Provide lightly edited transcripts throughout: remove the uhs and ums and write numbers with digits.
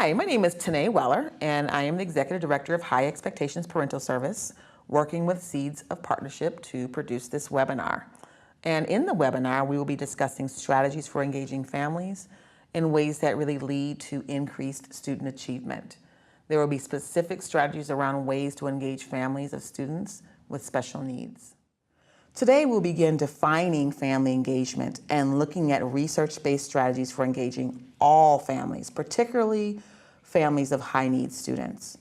Hi, my name is Tanae Weller, and I am the Executive Director of High Expectations Parental Service, working with Seeds of Partnership to produce this webinar. And in the webinar, we will be discussing strategies for engaging families in ways that really lead to increased student achievement. There will be specific strategies around ways to engage families of students with special needs. Today, we'll begin defining family engagement and looking at research-based strategies for engaging all families, particularly families of high-needs students.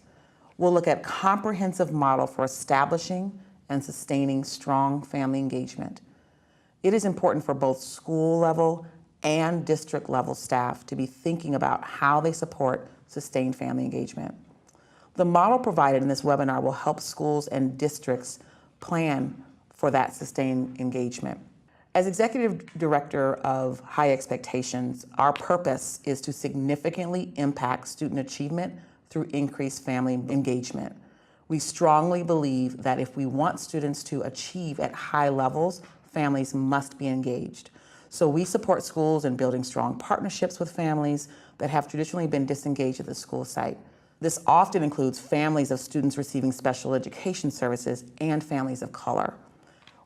We'll look at a comprehensive model for establishing and sustaining strong family engagement. It is important for both school-level and district-level staff to be thinking about how they support sustained family engagement. The model provided in this webinar will help schools and districts plan for that sustained engagement. As Executive Director of High Expectations, our purpose is to significantly impact student achievement through increased family engagement. We strongly believe that if we want students to achieve at high levels, families must be engaged. So we support schools in building strong partnerships with families that have traditionally been disengaged at the school site. This often includes families of students receiving special education services and families of color.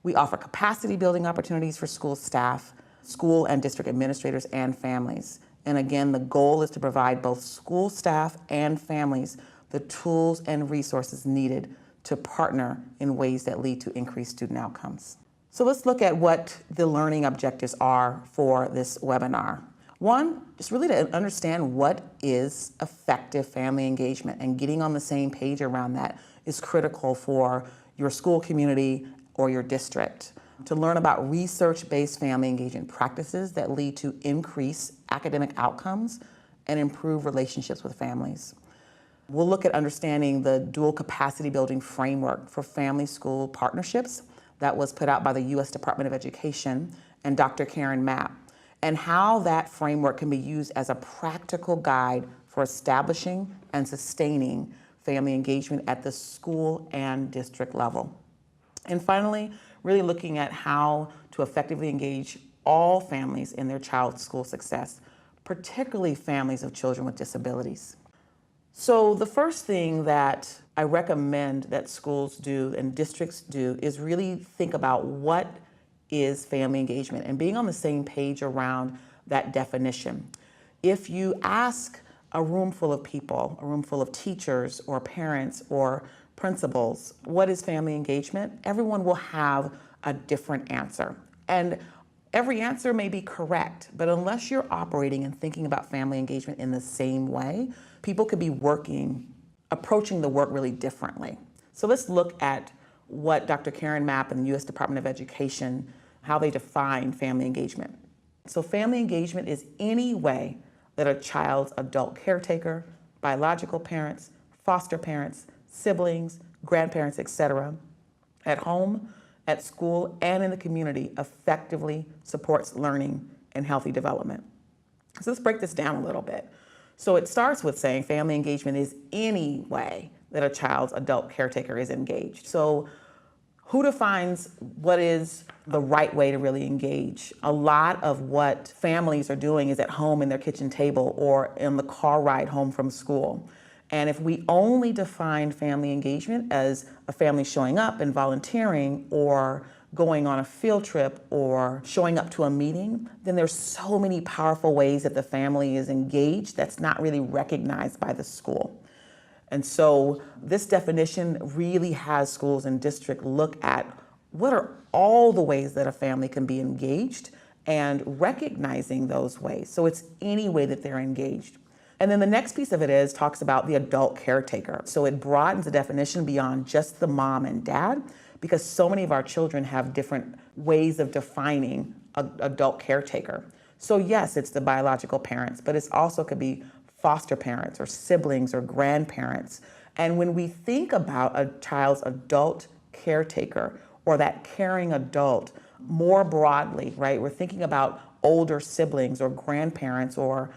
We offer capacity building opportunities for school staff, school and district administrators, and families. And again, the goal is to provide both school staff and families the tools and resources needed to partner in ways that lead to increased student outcomes. So let's look at what the learning objectives are for this webinar. One, just really to understand what is effective family engagement, and getting on the same page around that is critical for your school community or your district. To learn about research-based family engagement practices that lead to increased academic outcomes and improve relationships with families. We'll look at understanding the dual capacity building framework for family-school partnerships that was put out by the U.S. Department of Education and Dr. Karen Mapp, and how that framework can be used as a practical guide for establishing and sustaining family engagement at the school and district level. And finally, really looking at how to effectively engage all families in their child's school success, particularly families of children with disabilities. So the first thing that I recommend that schools do and districts do is really think about what is family engagement and being on the same page around that definition. If you ask a room full of people, a room full of teachers or parents or principals, what is family engagement? Everyone will have a different answer. And every answer may be correct, but unless you're operating and thinking about family engagement in the same way, people could be approaching the work really differently. So let's look at what Dr. Karen Mapp and the U.S. Department of Education, how they define family engagement. So family engagement is any way that a child's adult caretaker, biological parents, foster parents, siblings, grandparents, etc., at home, at school, and in the community effectively supports learning and healthy development. So let's break this down a little bit. So it starts with saying family engagement is any way that a child's adult caretaker is engaged. So who defines what is the right way to really engage? A lot of what families are doing is at home in their kitchen table or in the car ride home from school. And if we only define family engagement as a family showing up and volunteering or going on a field trip or showing up to a meeting, then there's so many powerful ways that the family is engaged that's not really recognized by the school. And so this definition really has schools and districts look at what are all the ways that a family can be engaged and recognizing those ways. So it's any way that they're engaged. And then the next piece of it talks about the adult caretaker. So it broadens the definition beyond just the mom and dad, because so many of our children have different ways of defining an adult caretaker. So yes, it's the biological parents, but it also could be foster parents or siblings or grandparents. And when we think about a child's adult caretaker or that caring adult more broadly, right, we're thinking about older siblings or grandparents or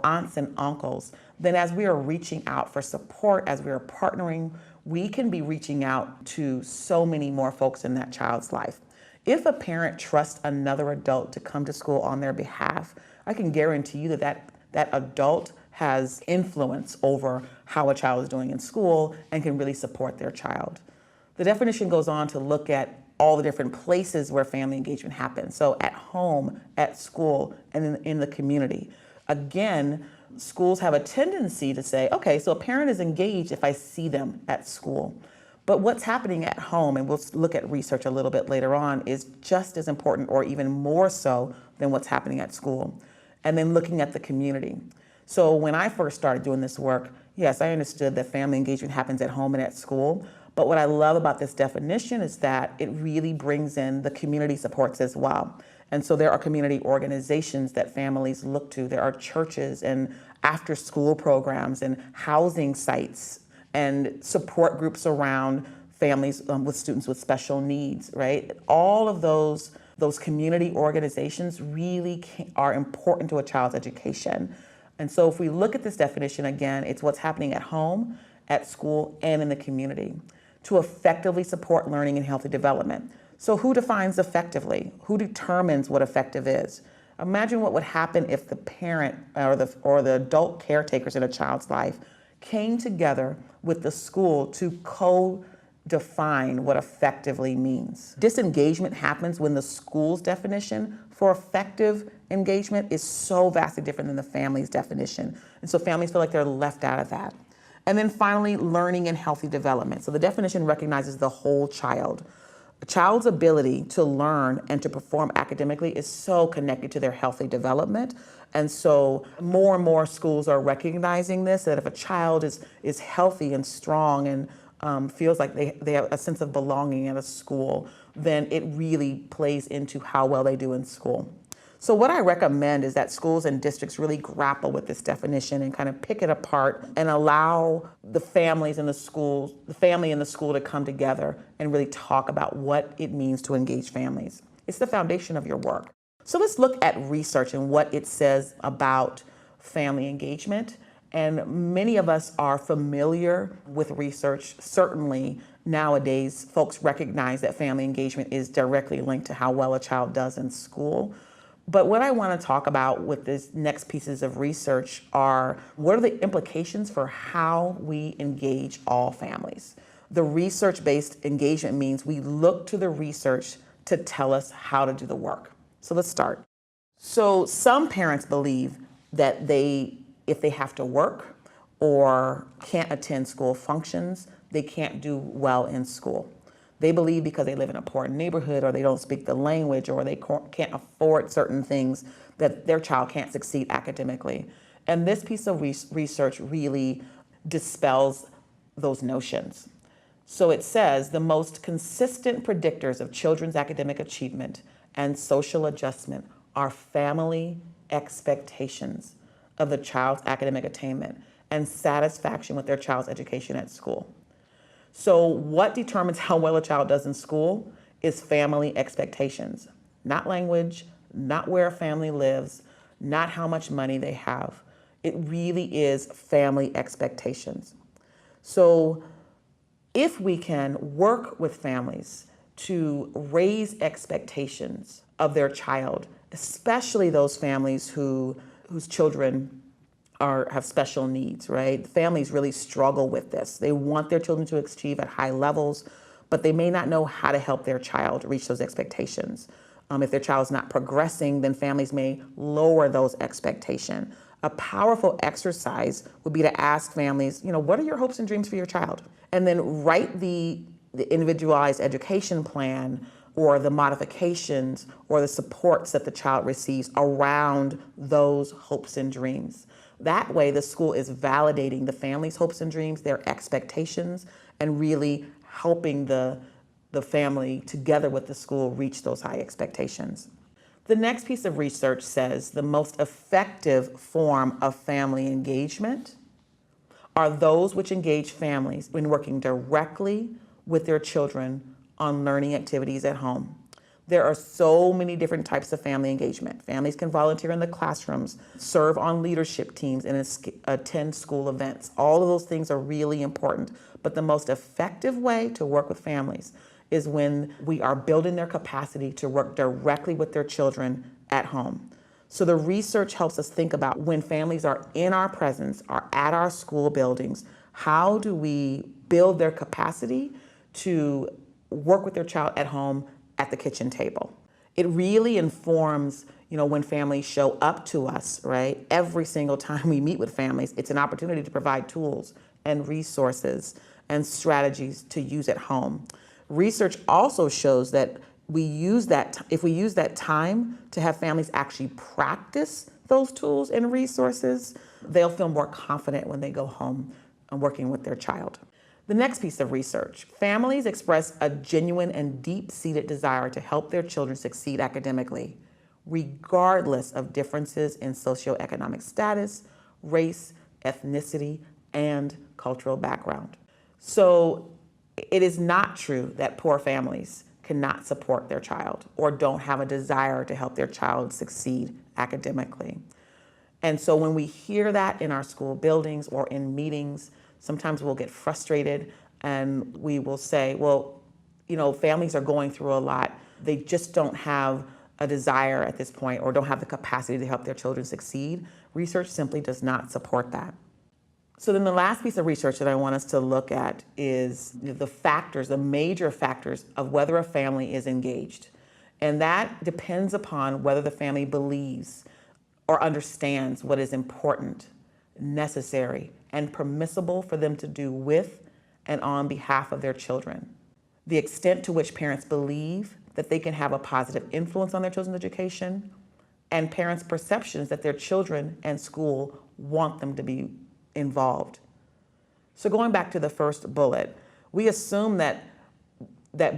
aunts and uncles, then as we are reaching out for support, as we are partnering, we can be reaching out to so many more folks in that child's life. If a parent trusts another adult to come to school on their behalf, I can guarantee you that adult has influence over how a child is doing in school and can really support their child. The definition goes on to look at all the different places where family engagement happens. So at home, at school, and in the community. Again, schools have a tendency to say, okay, so a parent is engaged if I see them at school. But what's happening at home, and we'll look at research a little bit later on, is just as important or even more so than what's happening at school. And then looking at the community. So when I first started doing this work, yes, I understood that family engagement happens at home and at school. But what I love about this definition is that it really brings in the community supports as well. And so there are community organizations that families look to. There are churches and after-school programs and housing sites and support groups around families with students with special needs, right? All of those community organizations really are important to a child's education. And so if we look at this definition again, it's what's happening at home, at school, and in the community to effectively support learning and healthy development. So who defines effectively? Who determines what effective is? Imagine what would happen if the parent or the adult caretakers in a child's life came together with the school to co-define what effectively means. Disengagement happens when the school's definition for effective engagement is so vastly different than the family's definition. And so families feel like they're left out of that. And then finally, learning and healthy development. So the definition recognizes the whole child. A child's ability to learn and to perform academically is so connected to their healthy development. And so more and more schools are recognizing this, that if a child is healthy and strong and feels like they have a sense of belonging at a school, then it really plays into how well they do in school. So what I recommend is that schools and districts really grapple with this definition and kind of pick it apart and allow the families in the schools, the family in the school to come together and really talk about what it means to engage families. It's the foundation of your work. So let's look at research and what it says about family engagement. And many of us are familiar with research. Certainly nowadays, folks recognize that family engagement is directly linked to how well a child does in school. But what I want to talk about with this next pieces of research are what are the implications for how we engage all families. The research-based engagement means we look to the research to tell us how to do the work. So let's start. So some parents believe that if they have to work or can't attend school functions, they can't do well in school. They believe because they live in a poor neighborhood or they don't speak the language or they can't afford certain things that their child can't succeed academically. And this piece of research really dispels those notions. So it says the most consistent predictors of children's academic achievement and social adjustment are family expectations of the child's academic attainment and satisfaction with their child's education at school. So what determines how well a child does in school is family expectations, not language, not where a family lives, not how much money they have. It really is family expectations. So if we can work with families to raise expectations of their child, especially those families whose children have special needs, right? Families really struggle with this. They want their children to achieve at high levels, but they may not know how to help their child reach those expectations. If their child's not progressing, then families may lower those expectations. A powerful exercise would be to ask families, what are your hopes and dreams for your child? And then write the individualized education plan or the modifications or the supports that the child receives around those hopes and dreams. That way, the school is validating the family's hopes and dreams, their expectations, and really helping the family together with the school reach those high expectations. The next piece of research says the most effective form of family engagement are those which engage families in working directly with their children on learning activities at home. There are so many different types of family engagement. Families can volunteer in the classrooms, serve on leadership teams, and attend school events. All of those things are really important. But the most effective way to work with families is when we are building their capacity to work directly with their children at home. So the research helps us think about when families are in our presence, are at our school buildings, how do we build their capacity to work with their child at home at the kitchen table? It really informs, when families show up to us, right? Every single time we meet with families, it's an opportunity to provide tools and resources and strategies to use at home. Research also shows that if we use that time to have families actually practice those tools and resources, they'll feel more confident when they go home and working with their child. The next piece of research, families express a genuine and deep-seated desire to help their children succeed academically, regardless of differences in socioeconomic status, race, ethnicity, and cultural background. So it is not true that poor families cannot support their child or don't have a desire to help their child succeed academically. And so when we hear that in our school buildings or in meetings, sometimes we'll get frustrated and we will say, well, families are going through a lot. They just don't have a desire at this point or don't have the capacity to help their children succeed. Research simply does not support that. So then the last piece of research that I want us to look at is the major factors of whether a family is engaged. And that depends upon whether the family believes or understands what is important, necessary, and permissible for them to do with and on behalf of their children. The extent to which parents believe that they can have a positive influence on their children's education, and parents' perceptions that their children and school want them to be involved. So going back to the first bullet, we assume that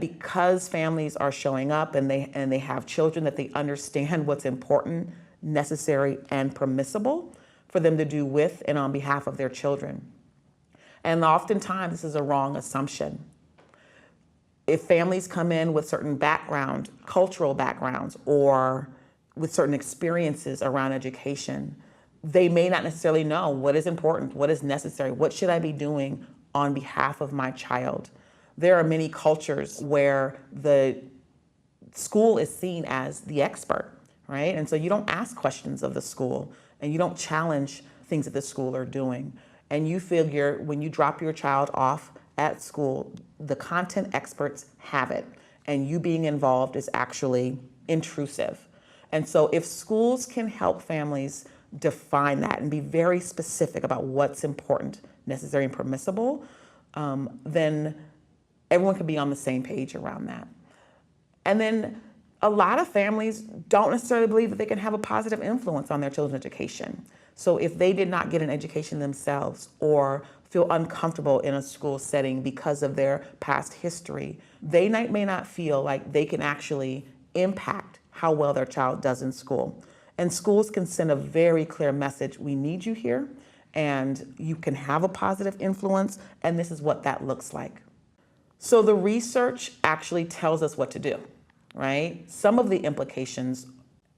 because families are showing up and they have children, that they understand what's important, necessary, and permissible for them to do with and on behalf of their children. And oftentimes this is a wrong assumption. If families come in with certain cultural backgrounds, or with certain experiences around education, they may not necessarily know what is important, what is necessary, what should I be doing on behalf of my child. There are many cultures where the school is seen as the expert, right? And so you don't ask questions of the school and you don't challenge things that the school are doing. And you figure when you drop your child off at school, the content experts have it, and you being involved is actually intrusive. And so if schools can help families define that and be very specific about what's important, necessary, and permissible, then everyone can be on the same page around that. And then a lot of families don't necessarily believe that they can have a positive influence on their children's education. So if they did not get an education themselves or feel uncomfortable in a school setting because of their past history, they may not feel like they can actually impact how well their child does in school. And schools can send a very clear message: we need you here, and you can have a positive influence, and this is what that looks like. So the research actually tells us what to do, right? Some of the implications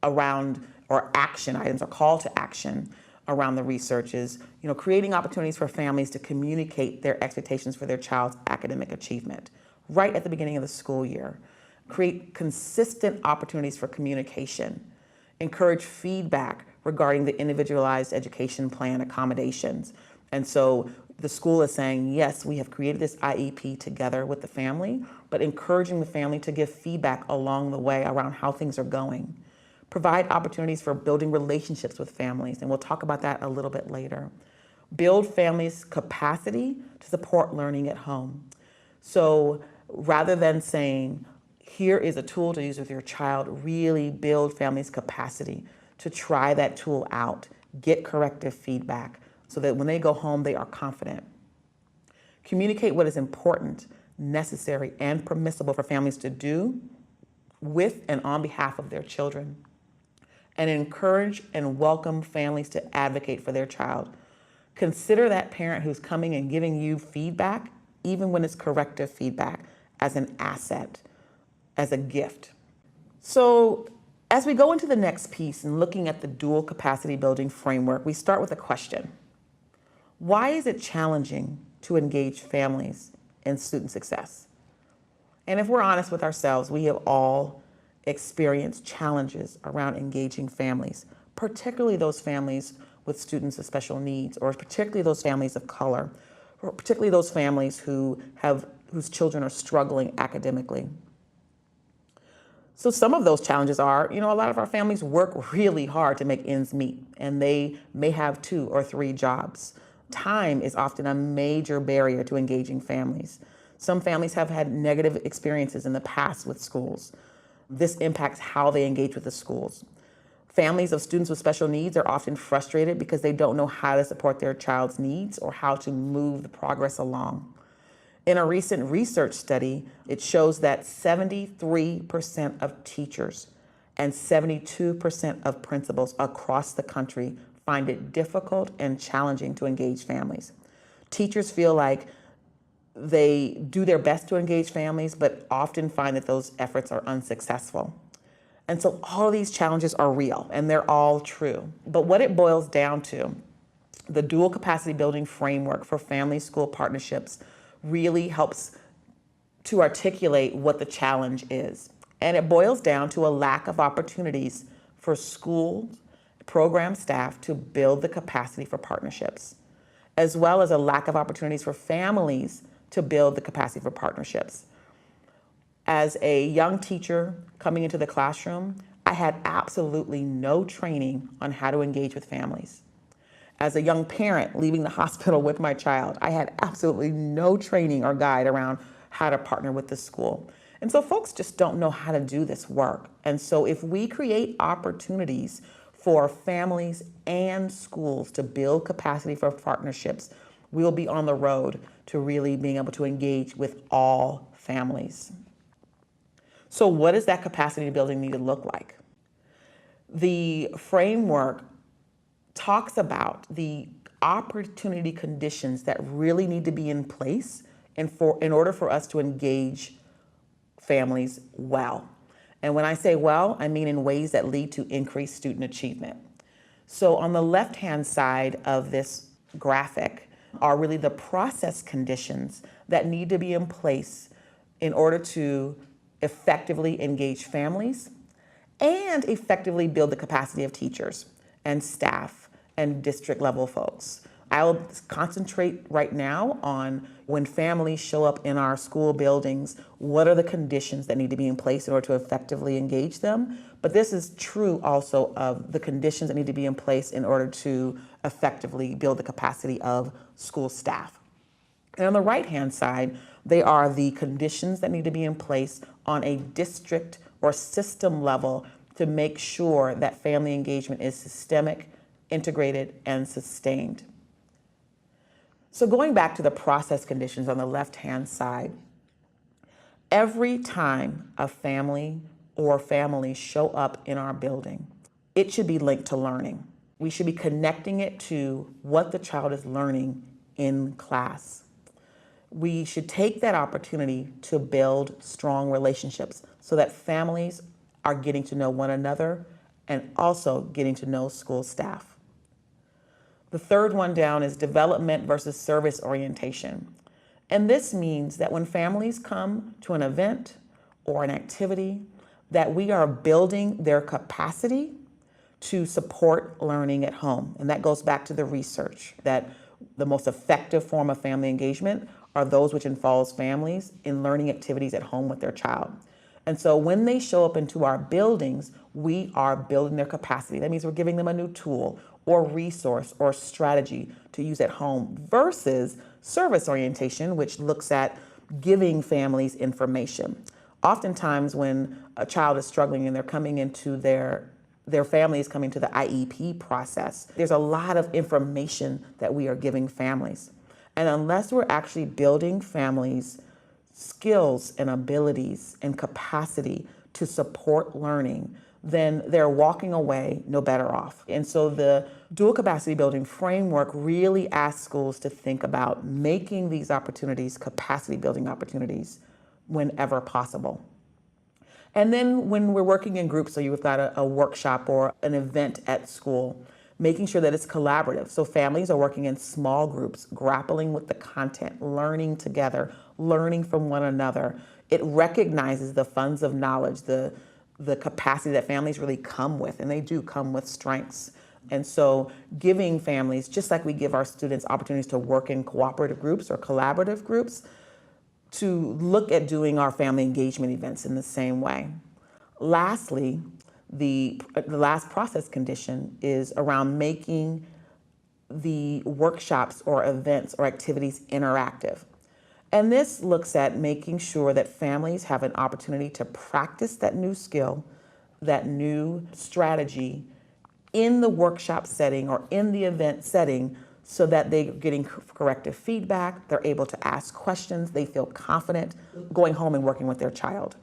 around, or action items or call to action around the research is, creating opportunities for families to communicate their expectations for their child's academic achievement right at the beginning of the school year. Create consistent opportunities for communication. Encourage feedback regarding the individualized education plan accommodations. And so the school is saying, yes, we have created this IEP together with the family, but encouraging the family to give feedback along the way around how things are going. Provide opportunities for building relationships with families, and we'll talk about that a little bit later. Build families' capacity to support learning at home. So rather than saying, here is a tool to use with your child, really build families' capacity to try that tool out, get corrective feedback so that when they go home, they are confident. Communicate what is important, necessary, and permissible for families to do with and on behalf of their children. And encourage and welcome families to advocate for their child. Consider that parent who's coming and giving you feedback, even when it's corrective feedback, as an asset, as a gift. So as we go into the next piece and looking at the dual capacity building framework, we start with a question. Why is it challenging to engage families in student success? And if we're honest with ourselves, we have all experienced challenges around engaging families, particularly those families with students with special needs, or particularly those families of color, or particularly those families whose children are struggling academically. So some of those challenges are, a lot of our families work really hard to make ends meet, and they may have 2 or 3 jobs. Time is often a major barrier to engaging families. Some families have had negative experiences in the past with schools. This impacts how they engage with the schools. Families of students with special needs are often frustrated because they don't know how to support their child's needs or how to move the progress along. In a recent research study, it shows that 73% of teachers and 72% of principals across the country find it difficult and challenging to engage families. Teachers feel like they do their best to engage families, but often find that those efforts are unsuccessful. And so all of these challenges are real, and they're all true. But what it boils down to, the dual capacity building framework for family-school partnerships really helps to articulate what the challenge is. And it boils down to a lack of opportunities for school program staff to build the capacity for partnerships, as well as a lack of opportunities for families to build the capacity for partnerships. As a young teacher coming into the classroom, I had absolutely no training on how to engage with families. As a young parent leaving the hospital with my child, I had absolutely no training or guide around how to partner with the school. And so folks just don't know how to do this work. And so if we create opportunities for families and schools to build capacity for partnerships, we'll be on the road to really being able to engage with all families. So what does that capacity building need to look like? The framework talks about the opportunity conditions that really need to be in place in order for us to engage families well. And when I say well, I mean in ways that lead to increased student achievement. So on the left-hand side of this graphic are really the process conditions that need to be in place in order to effectively engage families and effectively build the capacity of teachers and staff and district level folks. I'll concentrate right now on when families show up in our school buildings, what are the conditions that need to be in place in order to effectively engage them? But this is true also of the conditions that need to be in place in order to effectively build the capacity of school staff. And on the right-hand side, they are the conditions that need to be in place on a district or system level to make sure that family engagement is systemic, integrated, and sustained. So going back to the process conditions on the left-hand side, every time a family or families show up in our building, it should be linked to learning. We should be connecting it to what the child is learning in class. We should take that opportunity to build strong relationships so that families are getting to know one another and also getting to know school staff. The third one down is development versus service orientation. And this means that when families come to an event or an activity, that we are building their capacity to support learning at home. And that goes back to the research that the most effective form of family engagement are those which involves families in learning activities at home with their child. And so when they show up into our buildings, we are building their capacity. That means we're giving them a new tool or resource or strategy to use at home versus service orientation, which looks at giving families information. Oftentimes when a child is struggling and they're coming into their family is coming to the IEP process, there's a lot of information that we are giving families. And unless we're actually building families' skills and abilities and capacity to support learning, then they're walking away no better off. And so the dual capacity building framework really asks schools to think about making these opportunities capacity building opportunities whenever possible. And then when we're working in groups, so you've got a workshop or an event at school, making sure that it's collaborative. So families are working in small groups, grappling with the content, learning together, learning from one another. It recognizes the funds of knowledge, the the capacity that families really come with, and they do come with strengths. And so giving families, just like we give our students opportunities to work in cooperative groups or collaborative groups, to look at doing our family engagement events in the same way. Lastly, the last process condition is around making the workshops or events or activities interactive. And this looks at making sure that families have an opportunity to practice that new skill, that new strategy in the workshop setting or in the event setting, so that they're getting corrective feedback, they're able to ask questions, they feel confident going home and working with their child.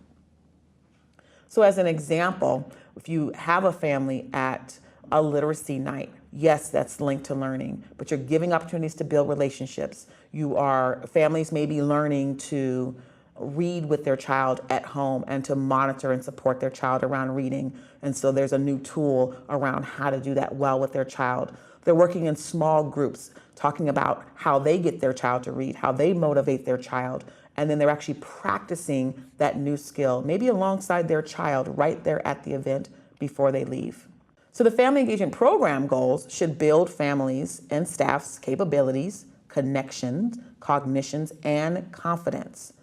So as an example, if you have a family at a literacy night, yes, that's linked to learning, but you're giving opportunities to build relationships. Families may be learning to read with their child at home and to monitor and support their child around reading. And so there's a new tool around how to do that well with their child. They're working in small groups, talking about how they get their child to read, how they motivate their child, and then they're actually practicing that new skill, maybe alongside their child right there at the event before they leave. So the Family Engagement Program goals should build families and staff's capabilities, connections, cognitions, and confidence.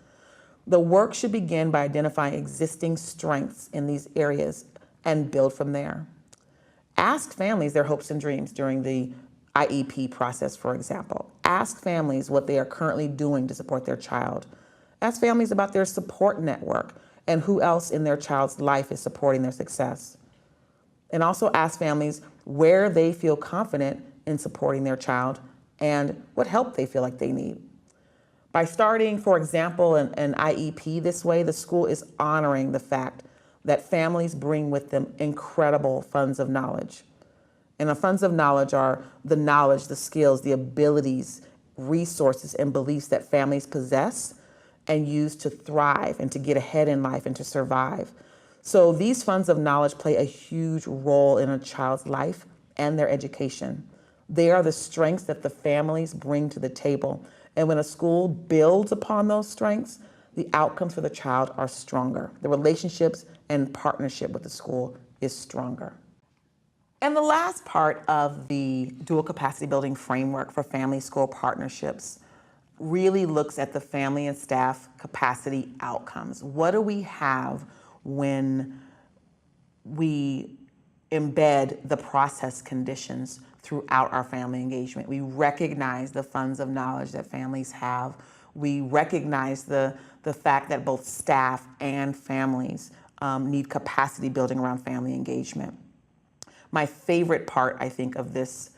The work should begin by identifying existing strengths in these areas and build from there. Ask families their hopes and dreams during the IEP process, for example. Ask families what they are currently doing to support their child. Ask families about their support network and who else in their child's life is supporting their success. And also ask families where they feel confident in supporting their child and what help they feel like they need. By starting, for example, an IEP this way, the school is honoring the fact that families bring with them incredible funds of knowledge. And the funds of knowledge are the knowledge, the skills, the abilities, resources, and beliefs that families possess and use to thrive and to get ahead in life and to survive. So these funds of knowledge play a huge role in a child's life and their education. They are the strengths that the families bring to the table. And when a school builds upon those strengths, the outcomes for the child are stronger. The relationships and partnership with the school is stronger. And the last part of the dual capacity building framework for family-school partnerships really looks at the family and staff capacity outcomes. What do we have when we embed the process conditions throughout our family engagement? We recognize the funds of knowledge that families have. We recognize the fact that both staff and families need capacity building around family engagement. My favorite part, I think, of this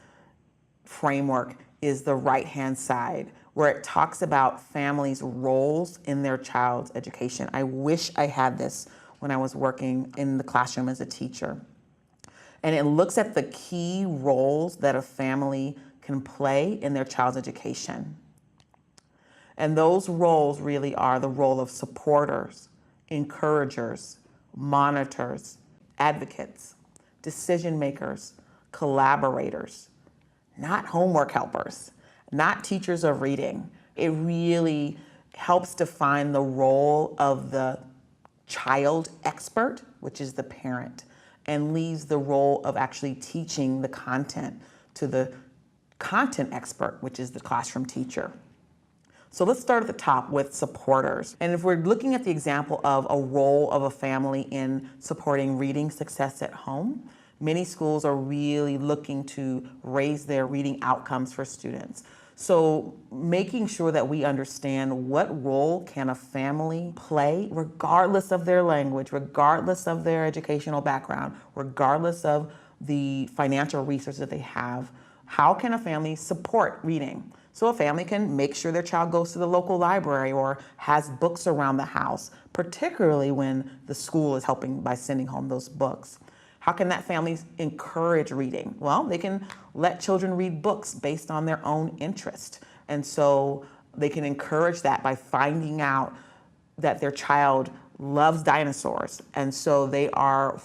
framework is the right-hand side, where it talks about families' roles in their child's education. I wish I had this when I was working in the classroom as a teacher. And it looks at the key roles that a family can play in their child's education. And those roles really are the role of supporters, encouragers, monitors, advocates, decision makers, collaborators, not homework helpers, not teachers of reading. It really helps define the role of the child expert, which is the parent, and leaves the role of actually teaching the content to the content expert, which is the classroom teacher. So let's start at the top with supporters. And if we're looking at the example of a role of a family in supporting reading success at home, many schools are really looking to raise their reading outcomes for students. So making sure that we understand what role can a family play, regardless of their language, regardless of their educational background, regardless of the financial resources that they have, how can a family support reading? So a family can make sure their child goes to the local library or has books around the house, particularly when the school is helping by sending home those books. How can that family encourage reading? Well, they can let children read books based on their own interest. And so they can encourage that by finding out that their child loves dinosaurs. And so they are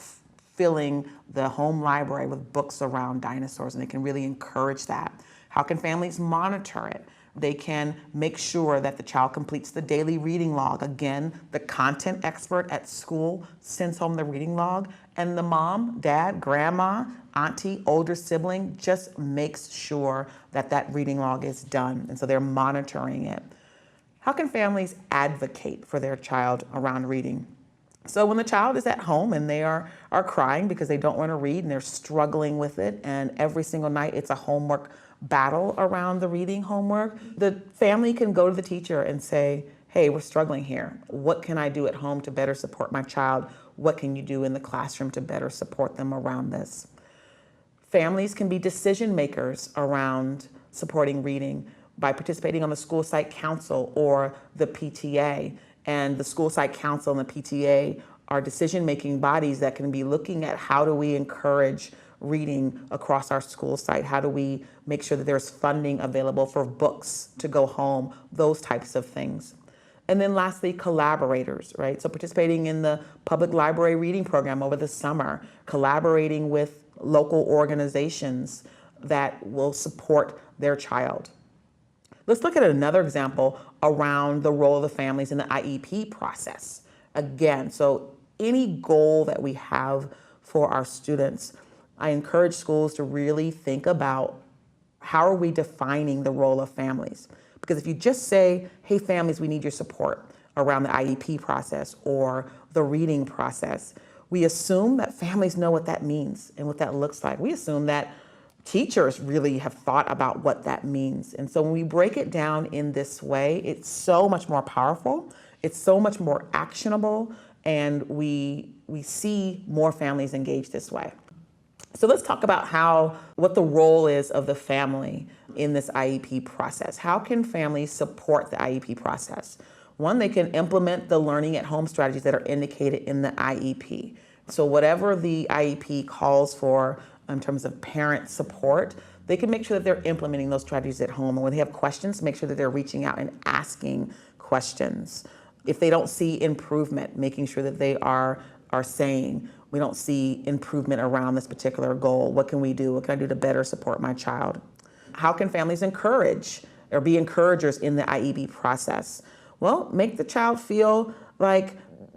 filling the home library with books around dinosaurs, and they can really encourage that. How can families monitor it? They can make sure that the child completes the daily reading log. Again, the content expert at school sends home the reading log, and the mom, dad, grandma, auntie, older sibling just makes sure that that reading log is done. And so they're monitoring it. How can families advocate for their child around reading? So when the child is at home and they are crying because they don't want to read and they're struggling with it, and every single night it's a homework battle around the reading homework, the family can go to the teacher and say, hey, we're struggling here. What can I do at home to better support my child? What can you do in the classroom to better support them around this? Families can be decision makers around supporting reading by participating on the school site council or the PTA. And the school site council and the PTA are decision-making bodies that can be looking at how do we encourage reading across our school site? How do we make sure that there's funding available for books to go home? Those types of things. And then lastly, collaborators, right? So participating in the public library reading program over the summer, collaborating with local organizations that will support their child. Let's look at another example around the role of the families in the IEP process. Again, so any goal that we have for our students, I encourage schools to really think about how are we defining the role of families? Because if you just say, hey, families, we need your support around the IEP process or the reading process, we assume that families know what that means and what that looks like. We assume that teachers really have thought about what that means. And so when we break it down in this way, it's so much more powerful, it's so much more actionable, and we see more families engage this way. So let's talk about what the role is of the family in this IEP process. How can families support the IEP process? One, they can implement the learning at home strategies that are indicated in the IEP. So whatever the IEP calls for in terms of parent support, they can make sure that they're implementing those strategies at home. And when they have questions, make sure that they're reaching out and asking questions. If they don't see improvement, making sure that they are saying, we don't see improvement around this particular goal. What can we do? What can I do to better support my child? How can families encourage or be encouragers in the IEP process? Well, make the child feel like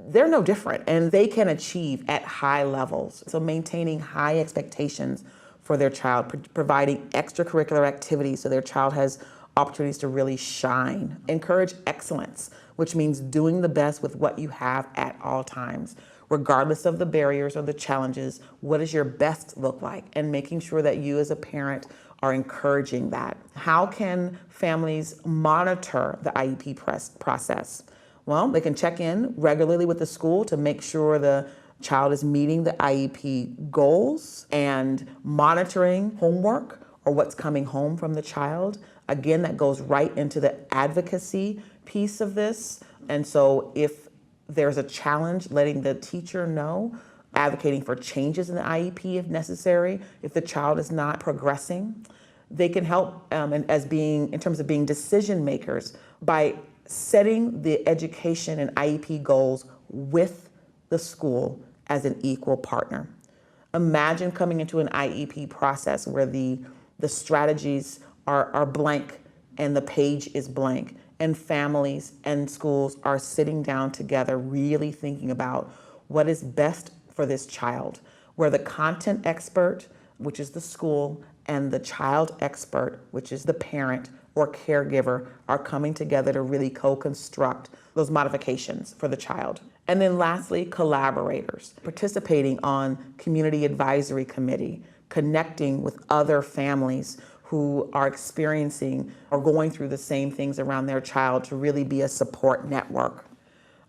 they're no different and they can achieve at high levels. So maintaining high expectations for their child, providing extracurricular activities so their child has opportunities to really shine. Encourage excellence, which means doing the best with what you have at all times. Regardless of the barriers or the challenges, what does your best look like? And making sure that you as a parent are encouraging that. How can families monitor the IEP process? Well, they can check in regularly with the school to make sure the child is meeting the IEP goals and monitoring homework or what's coming home from the child. Again, that goes right into the advocacy piece of this. And so if there's a challenge, letting the teacher know, advocating for changes in the IEP if necessary, if the child is not progressing. They can help in terms of being decision makers by setting the education and IEP goals with the school as an equal partner. Imagine coming into an IEP process where the strategies are blank and the page is blank, and families and schools are sitting down together really thinking about what is best for this child, where the content expert, which is the school, and the child expert, which is the parent or caregiver, are coming together to really co-construct those modifications for the child. And then lastly, collaborators, participating on community advisory committee, connecting with other families who are experiencing or going through the same things around their child to really be a support network.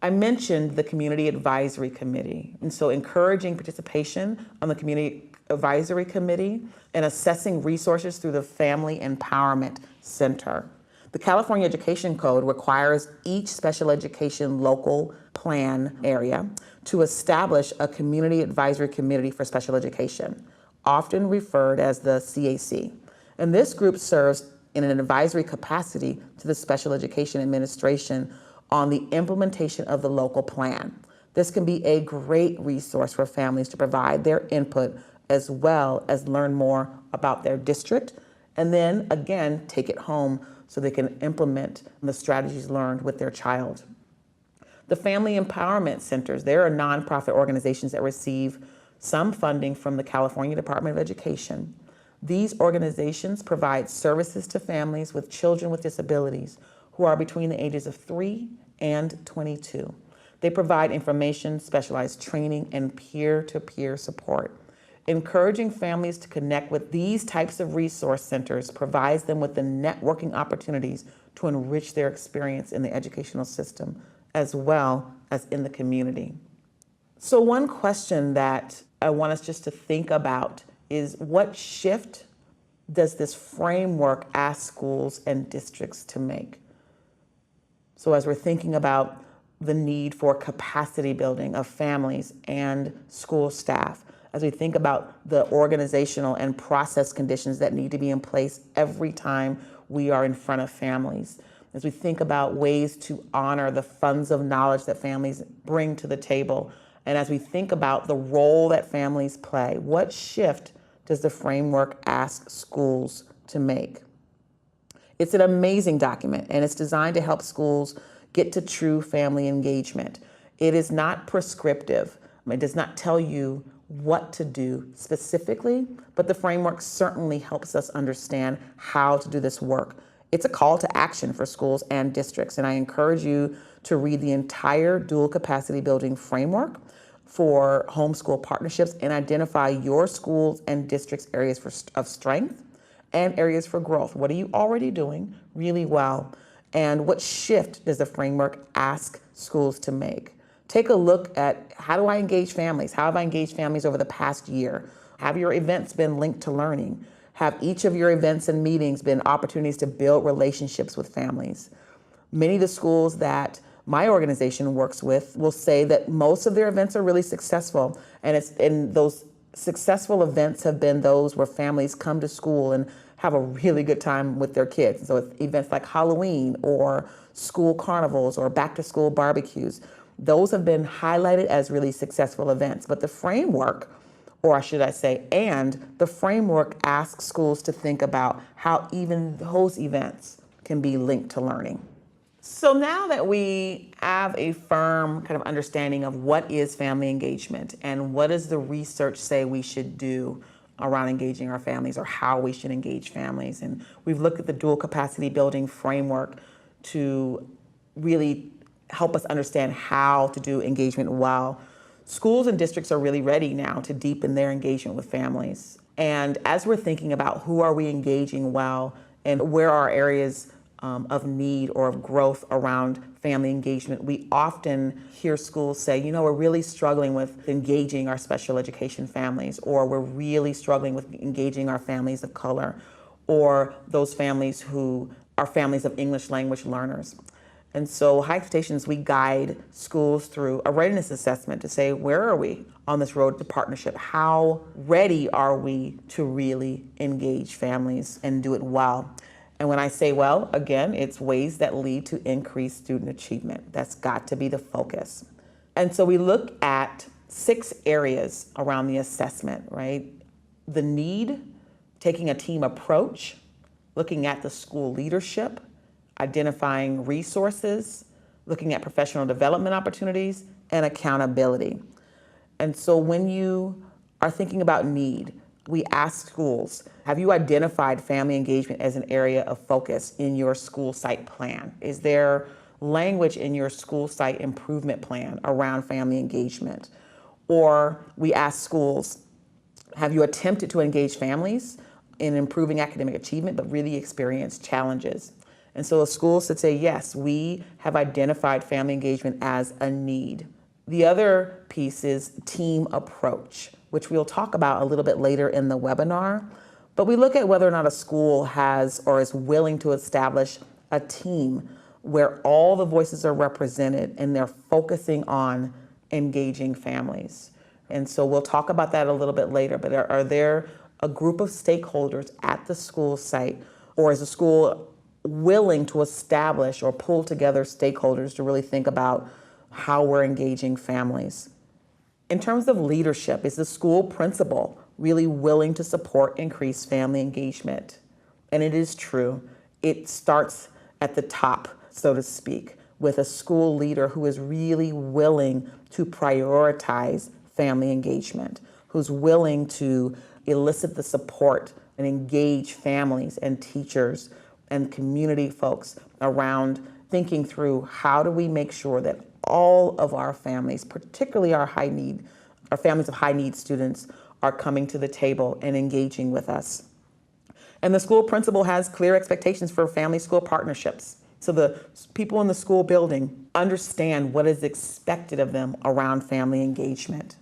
I mentioned the community advisory committee, and so encouraging participation on the community advisory committee and assessing resources through the Family Empowerment Center. The California Education Code requires each special education local plan area to establish a community advisory committee for special education, often referred as the CAC. And this group serves in an advisory capacity to the Special Education Administration on the implementation of the local plan. This can be a great resource for families to provide their input as well as learn more about their district, and then again, take it home so they can implement the strategies learned with their child. The Family Empowerment Centers, there are nonprofit organizations that receive some funding from the California Department of Education. These organizations provide services to families with children with disabilities who are between the ages of 3 and 22. They provide information, specialized training, and peer-to-peer support. Encouraging families to connect with these types of resource centers provides them with the networking opportunities to enrich their experience in the educational system as well as in the community. So one question that I want us just to think about is, what shift does this framework ask schools and districts to make? So as we're thinking about the need for capacity building of families and school staff, as we think about the organizational and process conditions that need to be in place every time we are in front of families, as we think about ways to honor the funds of knowledge that families bring to the table, and as we think about the role that families play, what shift does the framework ask schools to make? It's an amazing document, and it's designed to help schools get to true family engagement. It is not prescriptive. It does not tell you what to do specifically, but the framework certainly helps us understand how to do this work. It's a call to action for schools and districts, and I encourage you to read the entire dual capacity building framework for homeschool partnerships and identify your schools and districts' areas of strength and areas for growth. What are you already doing really well? And what shift does the framework ask schools to make? Take a look at, how do I engage families? How have I engaged families over the past year? Have your events been linked to learning? Have each of your events and meetings been opportunities to build relationships with families? Many of the schools that my organization works with will say that most of their events are really successful, and those successful events have been those where families come to school and have a really good time with their kids. So it's events like Halloween or school carnivals or back to school barbecues. Those have been highlighted as really successful events. But the framework, or should I say, and the framework asks schools to think about how even those events can be linked to learning. So now that we have a firm kind of understanding of what is family engagement and what does the research say we should do around engaging our families, or how we should engage families, and we've looked at the dual capacity building framework to really help us understand how to do engagement well, schools and districts are really ready now to deepen their engagement with families. And as we're thinking about who are we engaging well and where are areas of need or of growth around family engagement, we often hear schools say, we're really struggling with engaging our special education families, or we're really struggling with engaging our families of color, or those families who are families of English language learners. And so High Expectations, we guide schools through a readiness assessment to say, where are we on this road to partnership? How ready are we to really engage families and do it well? And when I say well, again, it's ways that lead to increased student achievement. That's got to be the focus. And so we look at 6 areas around the assessment, right? The need, taking a team approach, looking at the school leadership, identifying resources, looking at professional development opportunities, and accountability. And so when you are thinking about need, we ask schools, have you identified family engagement as an area of focus in your school site plan? Is there language in your school site improvement plan around family engagement? Or we ask schools, have you attempted to engage families in improving academic achievement but really experienced challenges? And so a school should say, yes, we have identified family engagement as a need. The other piece is team approach, which we'll talk about a little bit later in the webinar. But we look at whether or not a school has or is willing to establish a team where all the voices are represented and they're focusing on engaging families. And so we'll talk about that a little bit later, but are there a group of stakeholders at the school site, or is the school willing to establish or pull together stakeholders to really think about how we're engaging families? In terms of leadership, is the school principal really willing to support increased family engagement? And it is true. it starts at the top, so to speak, with a school leader who is really willing to prioritize family engagement, who's willing to elicit the support and engage families and teachers and community folks around thinking through how do we make sure that all of our families, particularly our families of high need students, are coming to the table and engaging with us. And the school principal has clear expectations for family-school partnerships. So the people in the school building understand what is expected of them around family engagement.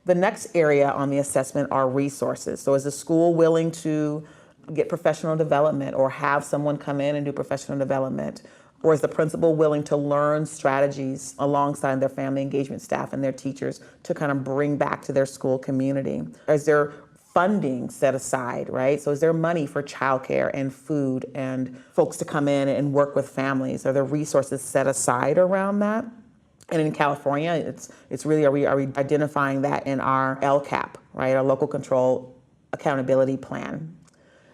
The next area on the assessment are resources. So is the school willing to get professional development or have someone come in and do professional development? Or is the principal willing to learn strategies alongside their family engagement staff and their teachers to kind of bring back to their school community? Is there funding set aside, right? So is there money for childcare and food and folks to come in and work with families? Are there resources set aside around that? And in California, it's really, are we identifying that in our LCAP, right? Our local control accountability plan.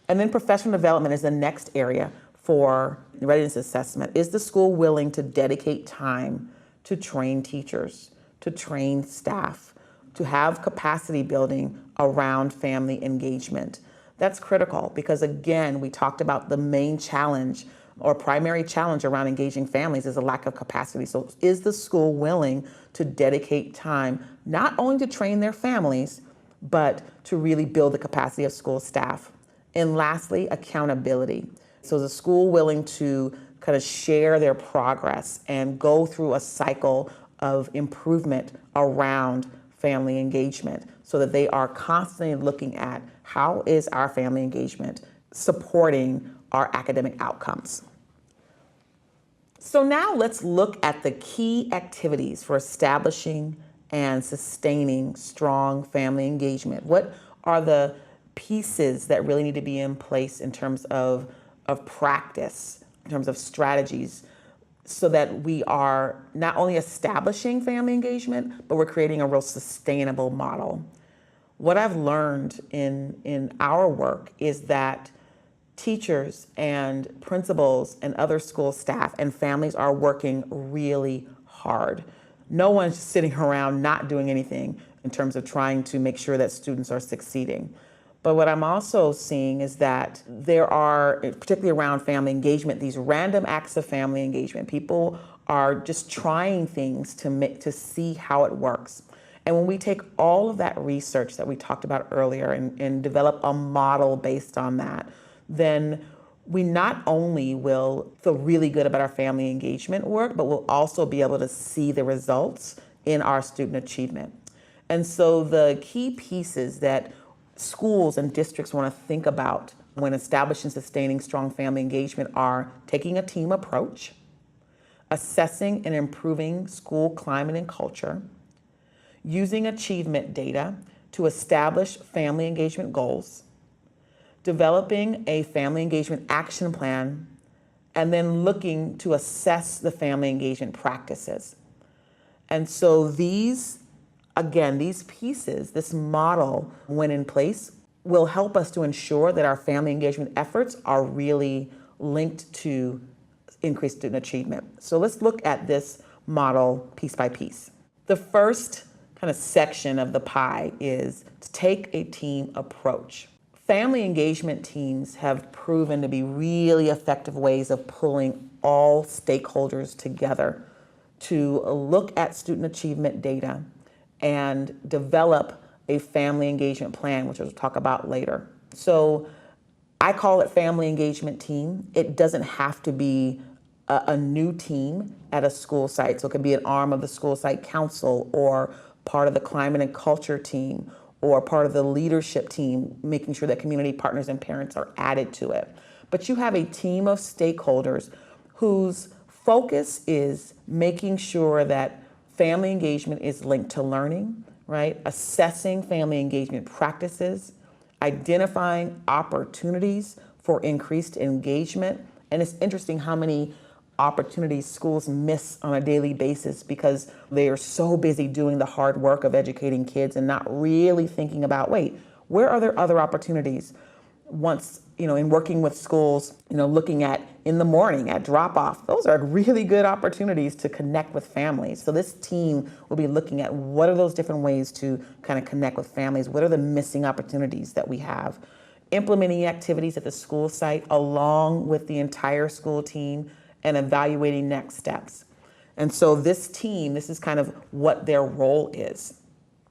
And then professional development is the next area for readiness assessment. Is the school willing to dedicate time to train teachers, to train staff, to have capacity building around family engagement? That's critical because, again, we talked about the main challenge or primary challenge around engaging families is a lack of capacity. So is the school willing to dedicate time not only to train their families, but to really build the capacity of school staff? And lastly, accountability. So is the school willing to kind of share their progress and go through a cycle of improvement around family engagement so that they are constantly looking at how is our family engagement supporting our academic outcomes. So now let's look at the key activities for establishing and sustaining strong family engagement. What are the pieces that really need to be in place in terms of practice, in terms of strategies, so that we are not only establishing family engagement, but we're creating a real sustainable model? What I've learned in our work is that teachers and principals and other school staff and families are working really hard. No one's sitting around not doing anything in terms of trying to make sure that students are succeeding. But what I'm also seeing is that there are, particularly around family engagement, these random acts of family engagement. People are just trying things to see how it works. And when we take all of that research that we talked about earlier and develop a model based on that, then we not only will feel really good about our family engagement work, but we'll also be able to see the results in our student achievement. And so the key pieces that schools and districts want to think about when establishing and sustaining strong family engagement are taking a team approach, assessing and improving school climate and culture, using achievement data to establish family engagement goals, developing a family engagement action plan, and then looking to assess the family engagement practices. And so these pieces, this model, when in place, will help us to ensure that our family engagement efforts are really linked to increased student achievement. So let's look at this model piece by piece. The first kind of section of the pie is to take a team approach. Family engagement teams have proven to be really effective ways of pulling all stakeholders together to look at student achievement data and develop a family engagement plan, which we'll talk about later. So I call it family engagement team. It doesn't have to be a new team at a school site. So it could be an arm of the school site council or part of the climate and culture team or part of the leadership team, making sure that community partners and parents are added to it. But you have a team of stakeholders whose focus is making sure that family engagement is linked to learning, right? Assessing family engagement practices, identifying opportunities for increased engagement. And it's interesting how many opportunities schools miss on a daily basis because they are so busy doing the hard work of educating kids and not really thinking about, wait, where are there other opportunities? Once in working with schools, looking at in the morning at drop off, those are really good opportunities to connect with families. So this team will be looking at what are those different ways to kind of connect with families? What are the missing opportunities that we have? Implementing activities at the school site along with the entire school team and evaluating next steps. And so this team, this is kind of what their role is.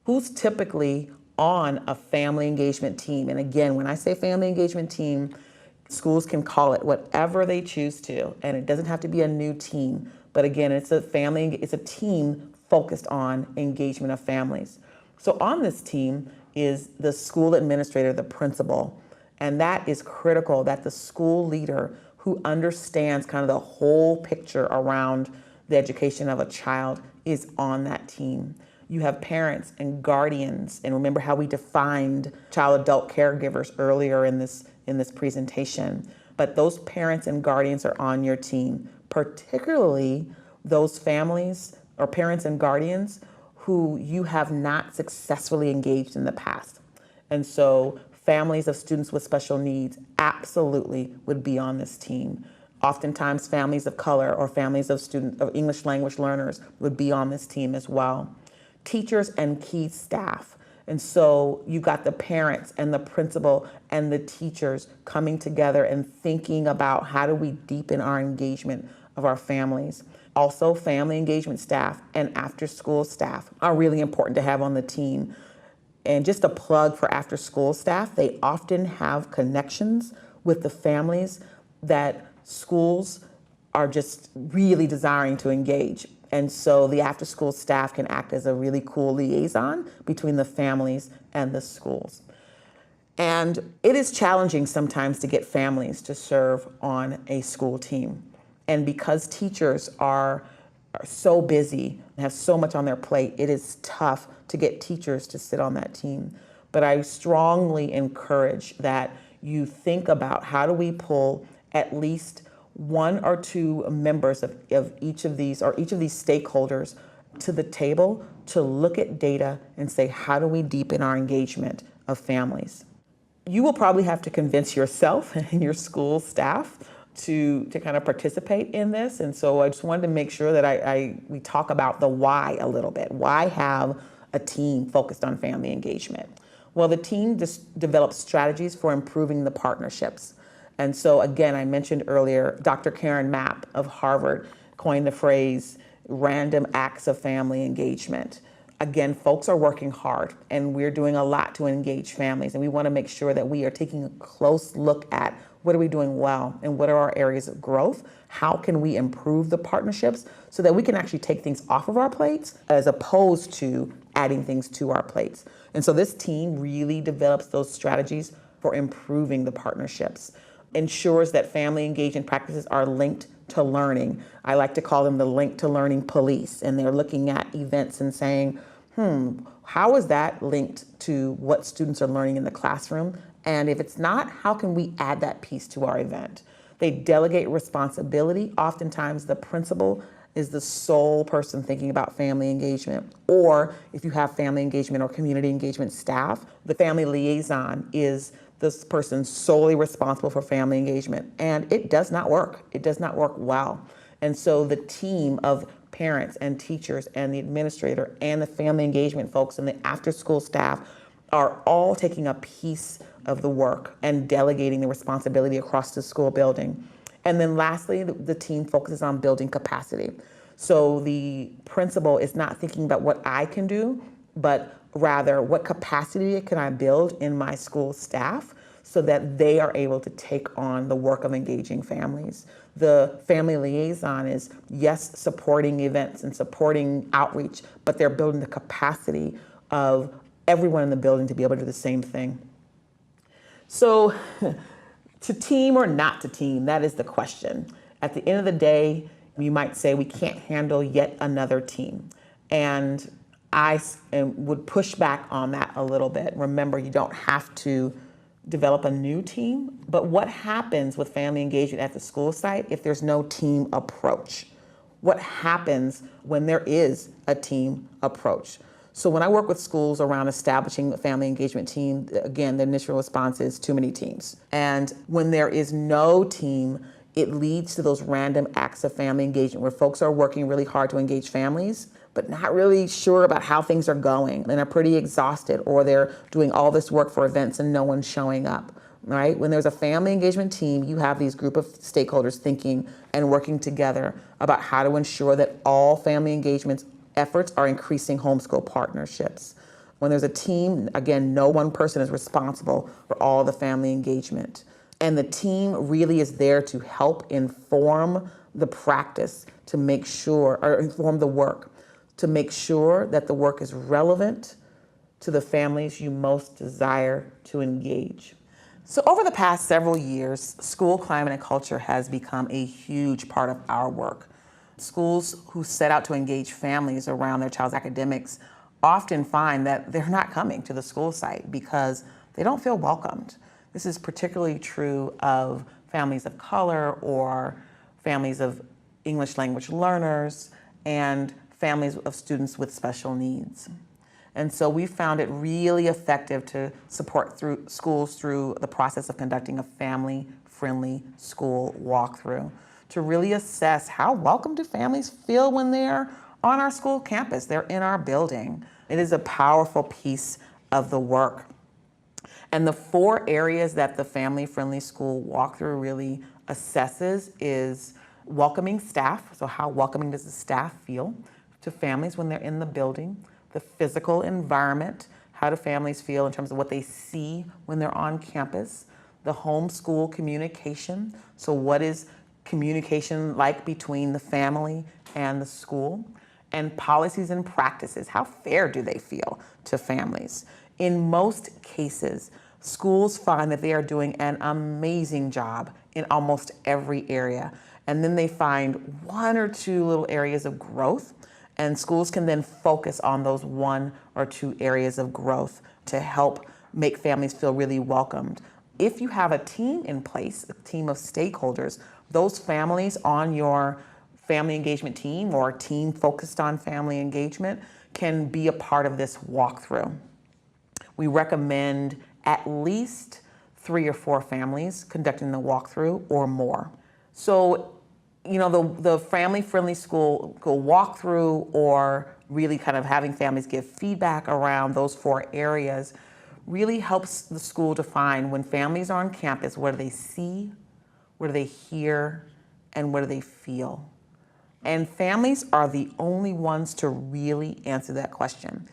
Who's typically on a family engagement team? And again, when I say family engagement team, schools can call it whatever they choose to, and it doesn't have to be a new team. But again, it's a team focused on engagement of families. So on this team is the school administrator, the principal, and that is critical that the school leader who understands kind of the whole picture around the education of a child is on that team. You have parents and guardians, and remember how we defined child-adult caregivers earlier in this presentation. But those parents and guardians are on your team, particularly those families or parents and guardians who you have not successfully engaged in the past. And so families of students with special needs absolutely would be on this team. Oftentimes families of color or families of English language learners would be on this team as well. Teachers and key staff. And so you've got the parents and the principal and the teachers coming together and thinking about how do we deepen our engagement of our families. Also, family engagement staff and after-school staff are really important to have on the team. And just a plug for after-school staff, they often have connections with the families that schools are just really desiring to engage. And so the after-school staff can act as a really cool liaison between the families and the schools. And it is challenging sometimes to get families to serve on a school team. And because teachers are so busy and have so much on their plate, it is tough to get teachers to sit on that team. But I strongly encourage that you think about how do we pull at least one or two members of each of these stakeholders to the table to look at data and say, how do we deepen our engagement of families? You will probably have to convince yourself and your school staff to kind of participate in this. And so I just wanted to make sure that we talk about the why a little bit. Why have a team focused on family engagement? Well, the team just develops strategies for improving the partnerships. And so again, I mentioned earlier, Dr. Karen Mapp of Harvard coined the phrase random acts of family engagement. Again, folks are working hard and we're doing a lot to engage families, and we want to make sure that we are taking a close look at what are we doing well and what are our areas of growth? How can we improve the partnerships so that we can actually take things off of our plates as opposed to adding things to our plates? And so this team really develops those strategies for improving the partnerships, ensures that family engagement practices are linked to learning. I like to call them the link to learning police, and they're looking at events and saying, how is that linked to what students are learning in the classroom? And if it's not, how can we add that piece to our event? They delegate responsibility. Oftentimes the principal is the sole person thinking about family engagement. Or if you have family engagement or community engagement staff, the family liaison is this person solely responsible for family engagement. And it does not work. It does not work well. And so the team of parents and teachers and the administrator and the family engagement folks and the after-school staff are all taking a piece of the work and delegating the responsibility across the school building. And then lastly, the team focuses on building capacity. So the principal is not thinking about what I can do, but rather what capacity can I build in my school staff so that they are able to take on the work of engaging families. The family liaison is, yes, supporting events and supporting outreach, but they're building the capacity of everyone in the building to be able to do the same thing. So to team or not to team, that is the question. At the end of the day, you might say we can't handle yet another team. And I would push back on that a little bit. Remember, you don't have to develop a new team, but what happens with family engagement at the school site if there's no team approach? What happens when there is a team approach? So when I work with schools around establishing a family engagement team, again, the initial response is too many teams. And when there is no team, it leads to those random acts of family engagement where folks are working really hard to engage families, but not really sure about how things are going and are pretty exhausted, or they're doing all this work for events and no one's showing up. Right? When there's a family engagement team, you have these group of stakeholders thinking and working together about how to ensure that all family engagement efforts are increasing homeschool partnerships. When there's a team, again, no one person is responsible for all the family engagement. And the team really is there to help inform the practice, to make sure, or inform the work, to make sure that the work is relevant to the families you most desire to engage. So over the past several years, school climate and culture has become a huge part of our work. Schools who set out to engage families around their child's academics often find that they're not coming to the school site because they don't feel welcomed. This is particularly true of families of color or families of English language learners and families of students with special needs. And so we found it really effective to support schools through the process of conducting a family-friendly school walkthrough to really assess how welcome do families feel when they're on our school campus, they're in our building. It is a powerful piece of the work. And the 4 areas that the family-friendly school walkthrough really assesses is welcoming staff, so how welcoming does the staff feel to families when they're in the building, the physical environment, how do families feel in terms of what they see when they're on campus, the homeschool communication, so what is communication like between the family and the school, and policies and practices, how fair do they feel to families. In most cases, schools find that they are doing an amazing job in almost every area, and then they find 1 or 2 little areas of growth. And schools can then focus on those 1 or 2 areas of growth to help make families feel really welcomed. If you have a team in place, a team of stakeholders, those families on your family engagement team or a team focused on family engagement can be a part of this walkthrough. We recommend at least 3 or 4 families conducting the walkthrough or more. So the family-friendly school walkthrough or really kind of having families give feedback around those 4 areas really helps the school define when families are on campus, what do they see, what do they hear, and what do they feel? And families are the only ones to really answer that question.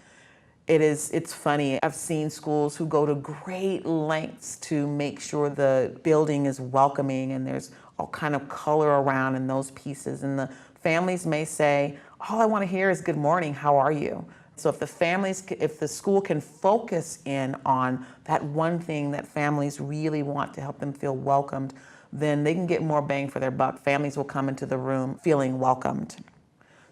It's funny, I've seen schools who go to great lengths to make sure the building is welcoming and there's all kind of color around in those pieces. And the families may say, all I want to hear is good morning, how are you? So if the school can focus in on that one thing that families really want to help them feel welcomed, then they can get more bang for their buck. Families will come into the room feeling welcomed.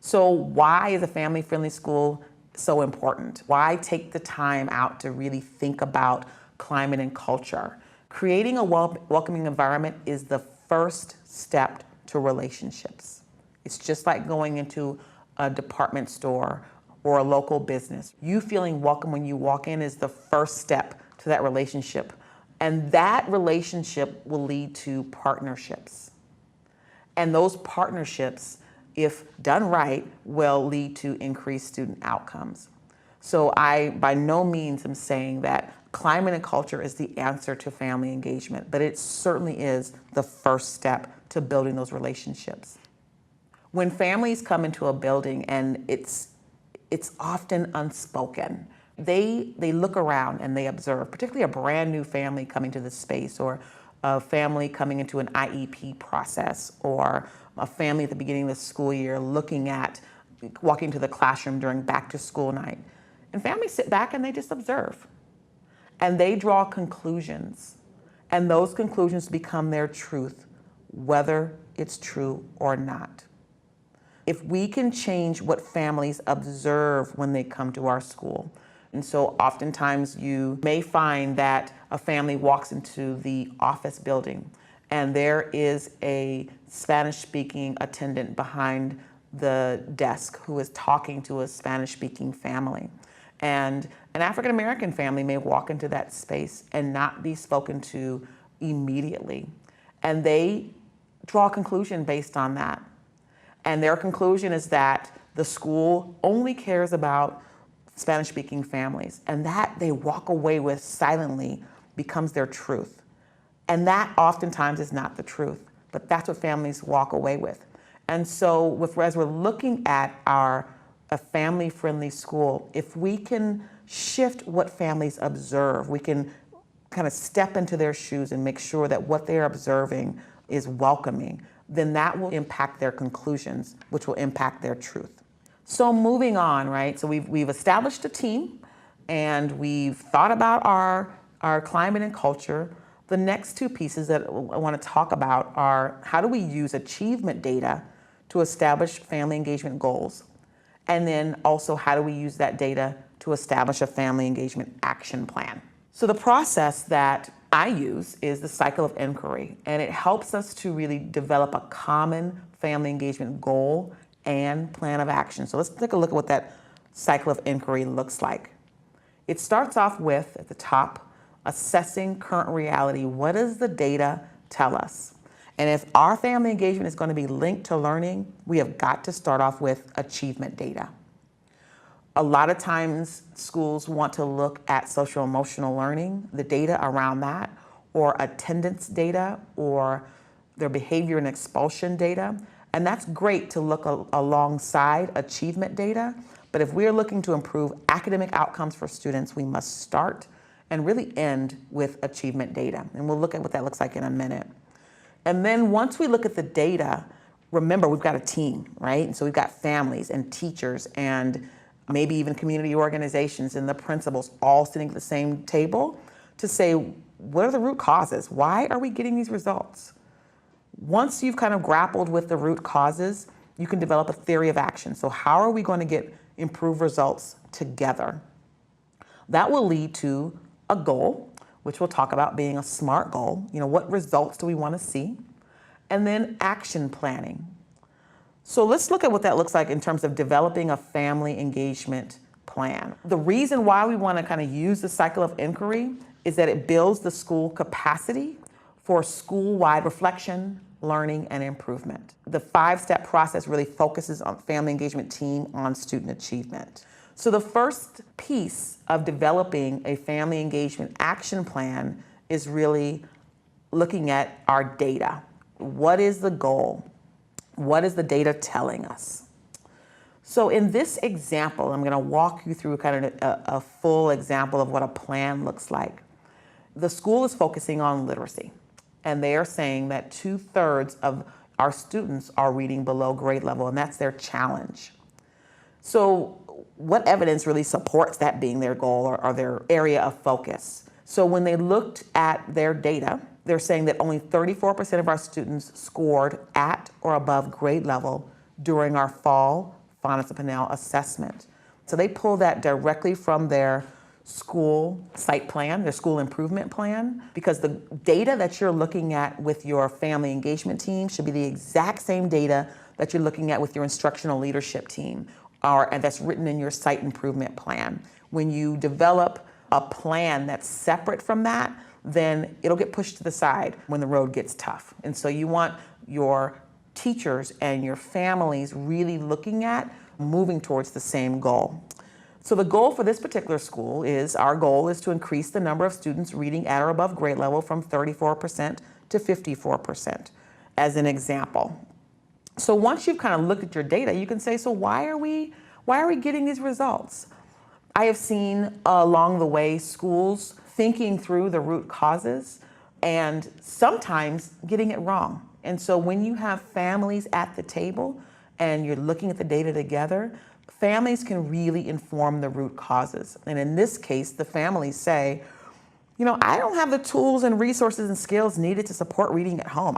So why is a family-friendly school so important? Why take the time out to really think about climate and culture? Creating a welcoming environment is the first step to relationships. It's just like going into a department store or a local business. You feeling welcome when you walk in is the first step to that relationship. And that relationship will lead to partnerships. And those partnerships, if done right, will lead to increased student outcomes. So I, by no means, am saying that climate and culture is the answer to family engagement, but it certainly is the first step to building those relationships. When families come into a building and it's often unspoken, they look around and they observe, particularly a brand new family coming to the space or a family coming into an IEP process or a family at the beginning of the school year walking to the classroom during back to school night. And families sit back and they just observe. And they draw conclusions. And those conclusions become their truth, whether it's true or not. If we can change what families observe when they come to our school, and so oftentimes you may find that a family walks into the office building and there is a Spanish-speaking attendant behind the desk who is talking to a Spanish-speaking family. And an African American family may walk into that space and not be spoken to immediately. And they draw a conclusion based on that. And their conclusion is that the school only cares about Spanish-speaking families, and that they walk away with silently becomes their truth. And that oftentimes is not the truth, but that's what families walk away with. And so as we're looking at a family-friendly school, if we can shift what families observe, we can kind of step into their shoes and make sure that what they're observing is welcoming, then that will impact their conclusions, which will impact their truth. So moving on, right? So we've established a team and we've thought about our climate and culture. The next two pieces that I want to talk about are how do we use achievement data to establish family engagement goals? And then also how do we use that data to establish a family engagement action plan? So the process that I use is the cycle of inquiry, and it helps us to really develop a common family engagement goal and plan of action. So let's take a look at what that cycle of inquiry looks like. It starts off with, at the top, assessing current reality. What does the data tell us? And if our family engagement is going to be linked to learning, we have got to start off with achievement data. A lot of times schools want to look at social emotional learning, the data around that, or attendance data, or their behavior and expulsion data. And that's great to look alongside achievement data. But if we're looking to improve academic outcomes for students, we must start and really end with achievement data. And we'll look at what that looks like in a minute. And then once we look at the data, remember we've got a team, right? And so we've got families and teachers and maybe even community organizations and the principals all sitting at the same table to say, what are the root causes? Why are we getting these results? Once you've kind of grappled with the root causes, you can develop a theory of action. So how are we going to get improved results together? That will lead to a goal, which we'll talk about being a SMART goal. You know, what results do we want to see? And then action planning. So let's look at what that looks like in terms of developing a family engagement plan. The reason why we want to kind of use the cycle of inquiry is that it builds the school capacity for school-wide reflection, learning, and improvement. The 5-step process really focuses on family engagement team on student achievement. So the first piece of developing a family engagement action plan is really looking at our data. What is the goal? What is the data telling us? So in this example, I'm going to walk you through kind of a full example of what a plan looks like. The school is focusing on literacy, and they are saying that 2/3 of our students are reading below grade level, and that's their challenge. So what evidence really supports that being their goal or their area of focus? So when they looked at their data, they're saying that only 34% of our students scored at or above grade level during our fall Faunus and Pinnell assessment. So they pull that directly from their school site plan, their school improvement plan, because the data that you're looking at with your family engagement team should be the exact same data that you're looking at with your instructional leadership team, and that's written in your site improvement plan. When you develop a plan that's separate from that, then it'll get pushed to the side when the road gets tough. And so you want your teachers and your families really looking at moving towards the same goal. So the goal for this particular school is, our goal is to increase the number of students reading at or above grade level from 34% to 54%, as an example. So once you've kind of looked at your data, you can say, so why are we getting these results? I have seen along the way schools thinking through the root causes and sometimes getting it wrong. And so when you have families at the table and you're looking at the data together, families can really inform the root causes. And in this case, the families say, you know, I don't have the tools and resources and skills needed to support reading at home.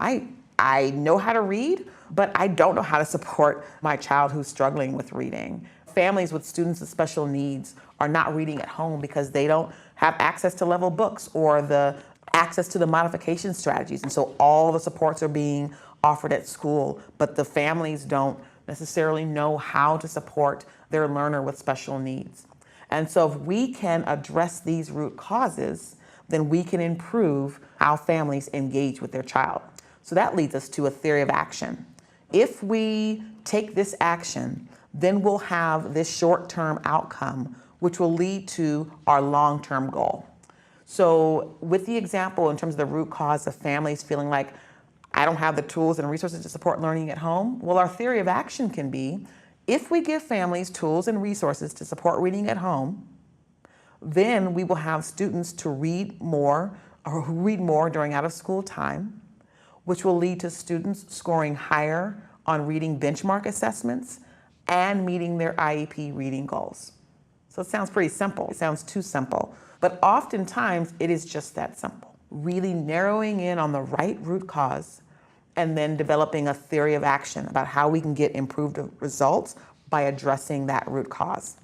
I know how to read, but I don't know how to support my child who's struggling with reading. Families with students with special needs are not reading at home because they don't have access to level books or the access to the modification strategies. And so all the supports are being offered at school, but the families don't necessarily know how to support their learner with special needs. And so if we can address these root causes, then we can improve how families engage with their child. So that leads us to a theory of action. If we take this action, then we'll have this short-term outcome, which will lead to our long-term goal. So with the example in terms of the root cause of families feeling like, I don't have the tools and resources to support learning at home, well, our theory of action can be, if we give families tools and resources to support reading at home, then we will have students to read more or who read more during out of school time, which will lead to students scoring higher on reading benchmark assessments and meeting their IEP reading goals. So it sounds pretty simple. It sounds too simple, but oftentimes it is just that simple. Really narrowing in on the right root cause and then developing a theory of action about how we can get improved results by addressing that root cause.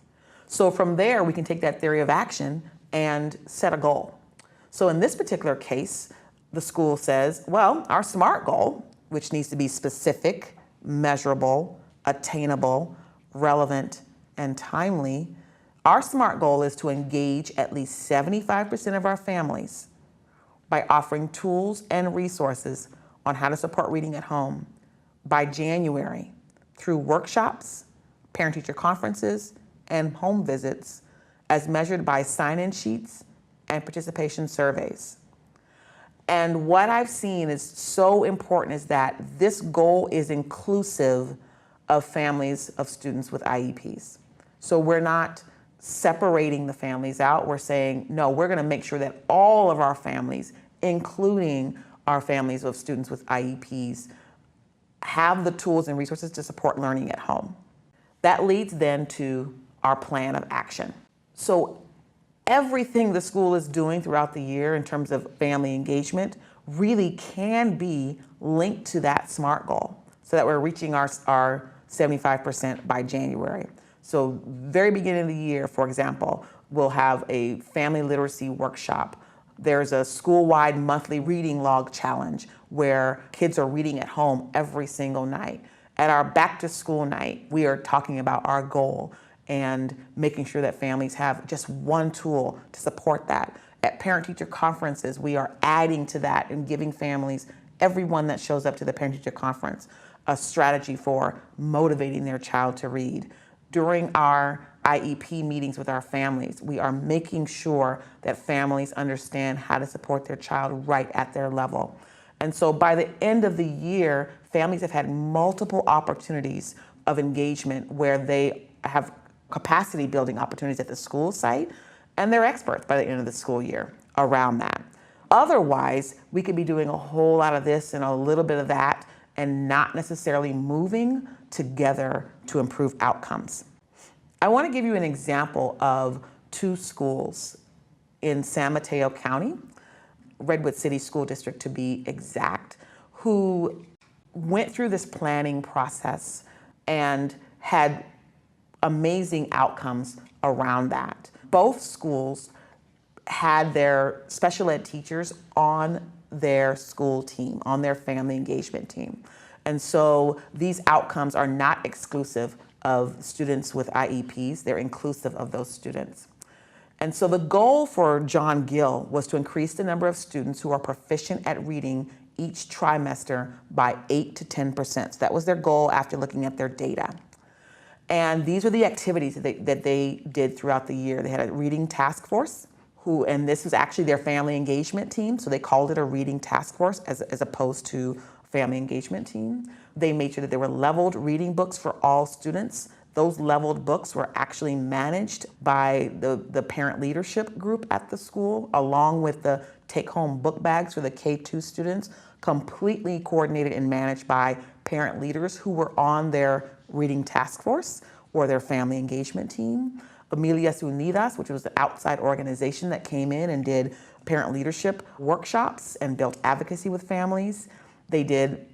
So from there, we can take that theory of action and set a goal. So in this particular case, the school says, well, our SMART goal, which needs to be specific, measurable, attainable, relevant, and timely, our SMART goal is to engage at least 75% of our families by offering tools and resources on how to support reading at home by January through workshops, parent-teacher conferences, and home visits as measured by sign-in sheets and participation surveys. And what I've seen is so important is that this goal is inclusive of families of students with IEPs. So we're not separating the families out. We're saying, no, we're gonna make sure that all of our families, including our families of students with IEPs, have the tools and resources to support learning at home. That leads then to our plan of action. So everything the school is doing throughout the year in terms of family engagement really can be linked to that SMART goal so that we're reaching our 75% by January. So very beginning of the year, for example, we'll have a family literacy workshop. There's a school-wide monthly reading log challenge where kids are reading at home every single night. At our back to school night, we are talking about our goal and making sure that families have just one tool to support that. At parent-teacher conferences, we are adding to that and giving families, everyone that shows up to the parent-teacher conference, a strategy for motivating their child to read. During our IEP meetings with our families, we are making sure that families understand how to support their child right at their level. And so by the end of the year, families have had multiple opportunities of engagement where they have capacity building opportunities at the school site, and they're experts by the end of the school year around that. Otherwise, we could be doing a whole lot of this and a little bit of that and not necessarily moving together to improve outcomes. I want to give you an example of two schools in San Mateo County, Redwood City School District to be exact, who went through this planning process and had amazing outcomes around that. Both schools had their special ed teachers on their school team, on their family engagement team. And so these outcomes are not exclusive of students with IEPs, they're inclusive of those students. And so the goal for John Gill was to increase the number of students who are proficient at reading each trimester by 8 to 10%. So that was their goal after looking at their data. And these are the activities that they did throughout the year. They had a reading task force, and this was actually their family engagement team, so they called it a reading task force as opposed to family engagement team. They made sure that there were leveled reading books for all students. Those leveled books were actually managed by the parent leadership group at the school, along with the take-home book bags for the K-2 students, completely coordinated and managed by parent leaders who were on their reading task force or their family engagement team. Familias Unidas, which was an outside organization that came in and did parent leadership workshops and built advocacy with families. They did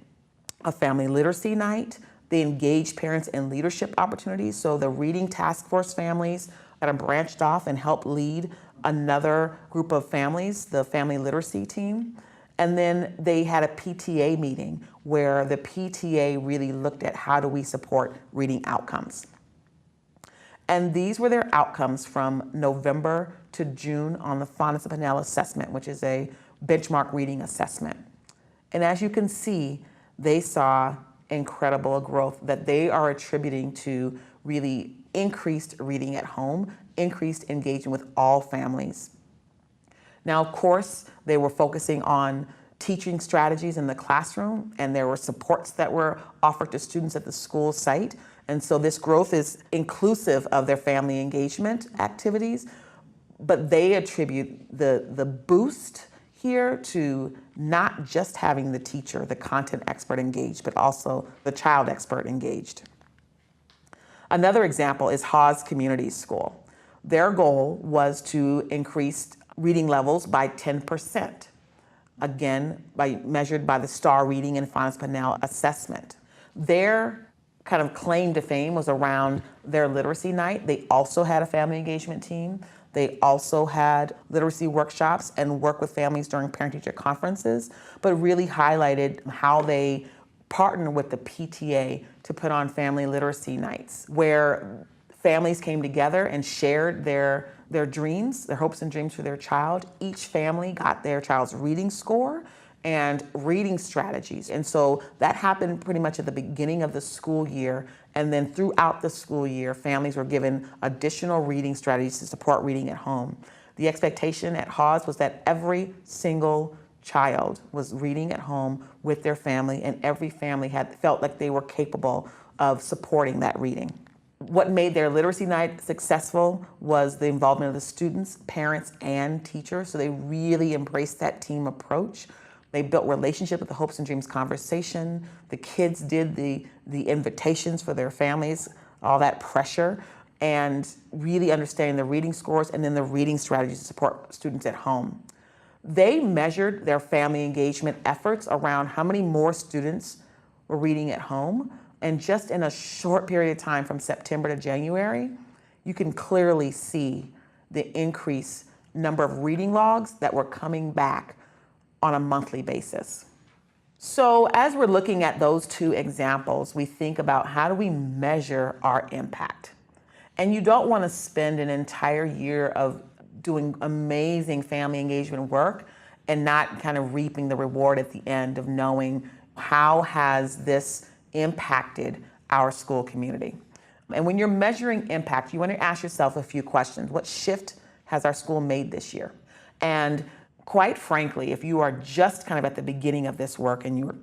a family literacy night. They engaged parents in leadership opportunities. So the reading task force families that are branched off and helped lead another group of families, the family literacy team. And then they had a PTA meeting where the PTA really looked at how do we support reading outcomes. And these were their outcomes from November to June on the Faunus and Pinnell assessment, which is a benchmark reading assessment. And as you can see, they saw incredible growth that they are attributing to really increased reading at home, increased engagement with all families. Now, of course, they were focusing on teaching strategies in the classroom, and there were supports that were offered to students at the school site. And so this growth is inclusive of their family engagement activities, but they attribute the boost here to not just having the teacher, the content expert engaged, but also the child expert engaged. Another example is Haas Community School. Their goal was to increase reading levels by 10%, again, measured by the STAR Reading and Faunus Pinnell assessment. Their kind of claim to fame was around their literacy night. They also had a family engagement team. They also had literacy workshops and work with families during parent-teacher conferences, but really highlighted how they partnered with the PTA to put on family literacy nights, where families came together and shared their dreams, their hopes and dreams for their child. Each family got their child's reading score and reading strategies. And so that happened pretty much at the beginning of the school year. And then throughout the school year, families were given additional reading strategies to support reading at home. The expectation at Haas was that every single child was reading at home with their family, and every family had felt like they were capable of supporting that reading. What made their literacy night successful was the involvement of the students, parents, and teachers. So they really embraced that team approach. They built relationship with the Hopes and Dreams conversation. The kids did the invitations for their families, all that pressure, and really understanding the reading scores and then the reading strategies to support students at home. They measured their family engagement efforts around how many more students were reading at home. And just in a short period of time from September to January, you can clearly see the increased number of reading logs that were coming back on a monthly basis. So as we're looking at those two examples, we think about how do we measure our impact? And you don't want to spend an entire year of doing amazing family engagement work and not kind of reaping the reward at the end of knowing how has this impacted our school community. And when you're measuring impact, you want to ask yourself a few questions. What shift has our school made this year? And quite frankly, if you are just kind of at the beginning of this work and you're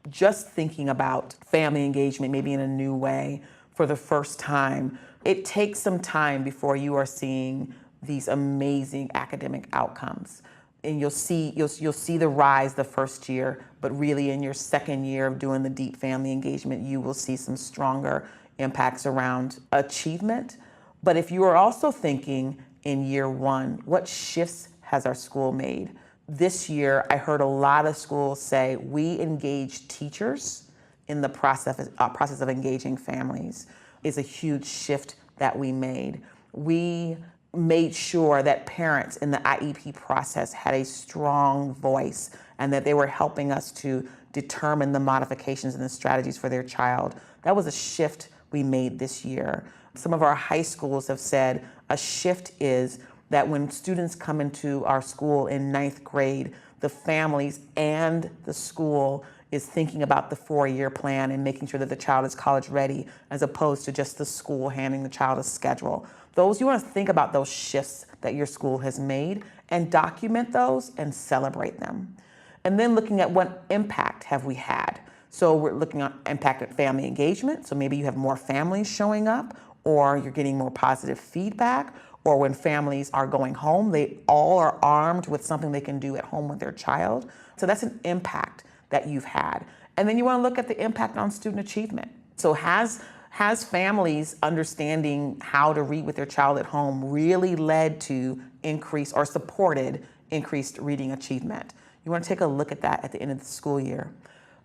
just thinking about family engagement maybe in a new way for the first time, it takes some time before you are seeing these amazing academic outcomes. And you'll see the rise the first year, but really in your second year of doing the deep family engagement, you will see some stronger impacts around achievement. But if you are also thinking in year one, what shifts has our school made? This year, I heard a lot of schools say, we engage teachers in the process of engaging families is a huge shift that we made. We made sure that parents in the IEP process had a strong voice and that they were helping us to determine the modifications and the strategies for their child. That was a shift we made this year. Some of our high schools have said a shift is that when students come into our school in 9th grade, the families and the school is thinking about the 4-year plan and making sure that the child is college ready, as opposed to just the school handing the child a schedule. You want to think about those shifts that your school has made and document those and celebrate them. And then looking at what impact have we had. So we're looking at impact at family engagement. So maybe you have more families showing up, or you're getting more positive feedback, or when families are going home, they all are armed with something they can do at home with their child. So that's an impact that you've had. And then you want to look at the impact on student achievement. So has families understanding how to read with their child at home really led to increased or supported increased reading achievement? You want to take a look at that at the end of the school year.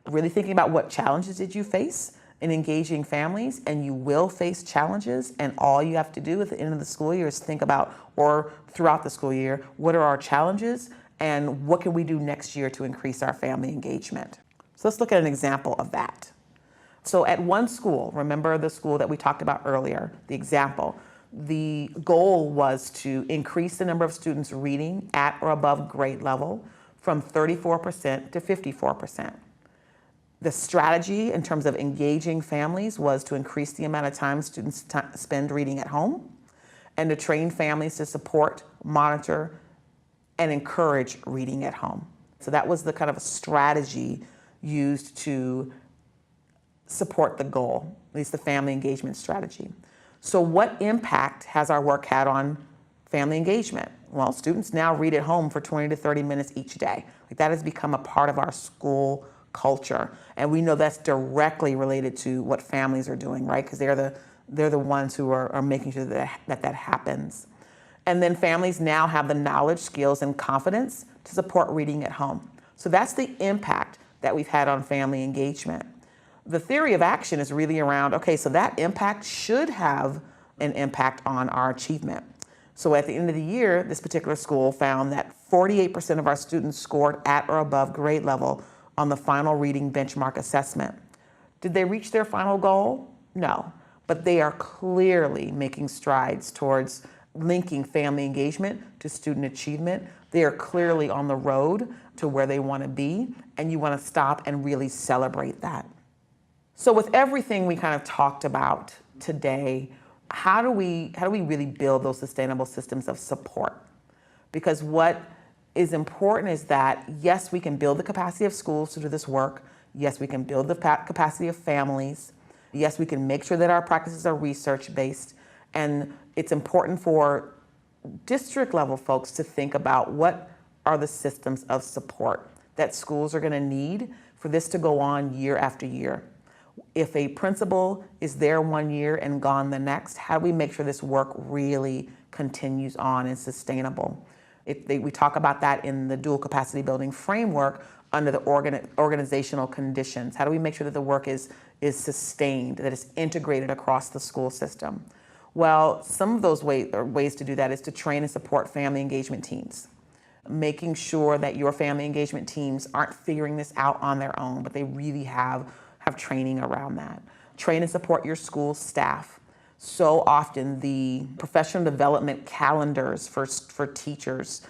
Really thinking about what challenges did you face in engaging families, and you will face challenges, and all you have to do at the end of the school year is think about, or throughout the school year, what are our challenges and what can we do next year to increase our family engagement? So let's look at an example of that. So at one school, remember the school that we talked about earlier, the example, The goal was to increase the number of students reading at or above grade level from 34% to 54%. The strategy in terms of engaging families was to increase the amount of time students spend reading at home and to train families to support, monitor, and encourage reading at home. So that was the kind of strategy used to support the goal, at least the family engagement strategy. So what impact has our work had on family engagement? Well, students now read at home for 20 to 30 minutes each day. Like, that has become a part of our school culture. And we know that's directly related to what families are doing, right? Because they're the ones who are making sure that happens. And then families now have the knowledge, skills, and confidence to support reading at home. So that's the impact that we've had on family engagement. The theory of action is really around, okay, so that impact should have an impact on our achievement. So at the end of the year, this particular school found that 48% of our students scored at or above grade level on the final reading benchmark assessment. Did they reach their final goal? No, but they are clearly making strides towards linking family engagement to student achievement. They are clearly on the road to where they want to be, and you want to stop and really celebrate that. So with everything we kind of talked about today, how do we really build those sustainable systems of support? Because what is important is that, yes, we can build the capacity of schools to do this work. Yes, we can build the capacity of families. Yes, we can make sure that our practices are research-based. And it's important for district level folks to think about what are the systems of support that schools are going to need for this to go on year after year. If a principal is there one year and gone the next, how do we make sure this work really continues on and sustainable? We talk about that in the dual capacity building framework under the organizational conditions. How do we make sure that the work is sustained, that it's integrated across the school system? Well, some of those ways to do that is to train and support family engagement teams, making sure that your family engagement teams aren't figuring this out on their own, but they really have training around that. Train and support your school staff. So often the professional development calendars for teachers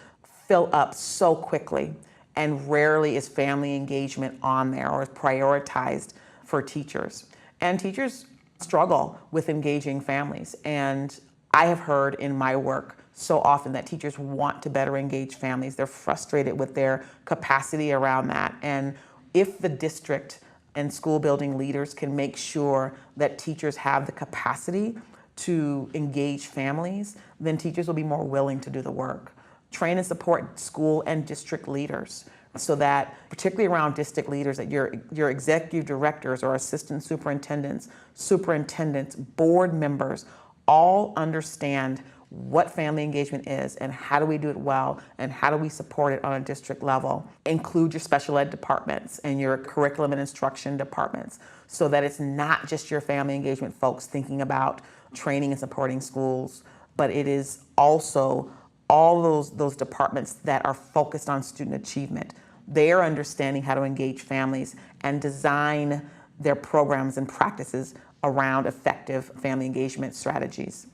fill up so quickly, and rarely is family engagement on there or is prioritized for teachers. And teachers struggle with engaging families. And I have heard in my work so often that teachers want to better engage families. They're frustrated with their capacity around that. And if the district and school building leaders can make sure that teachers have the capacity to engage families, then teachers will be more willing to do the work. Train and support school and district leaders so that, particularly around district leaders, that your executive directors or assistant superintendents, board members, all understand what family engagement is and how do we do it well and how do we support it on a district level. Include your special ed departments and your curriculum and instruction departments so that it's not just your family engagement folks thinking about training and supporting schools, but it is also all those departments that are focused on student achievement. They are understanding how to engage families and design their programs and practices around effective family engagement strategies.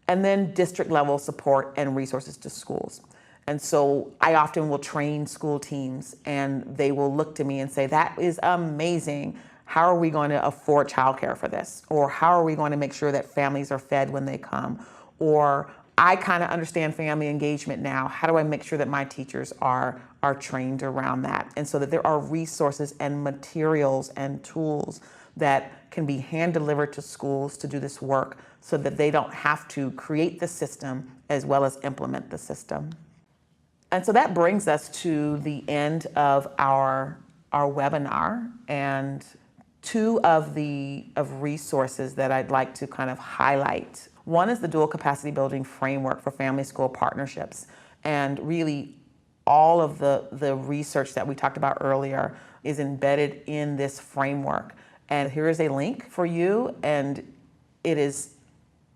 And then district level support and resources to schools. And so I often will train school teams and they will look to me and say, that is amazing. How are we going to afford childcare for this? Or how are we going to make sure that families are fed when they come? Or I kind of understand family engagement now. How do I make sure that my teachers are trained around that? And so that there are resources and materials and tools that can be hand delivered to schools to do this work so that they don't have to create the system as well as implement the system. And so that brings us to the end of our webinar, and two of resources that I'd like to kind of highlight. One is the dual capacity building framework for family school partnerships. And really all of the research that we talked about earlier is embedded in this framework. And here is a link for you, and it is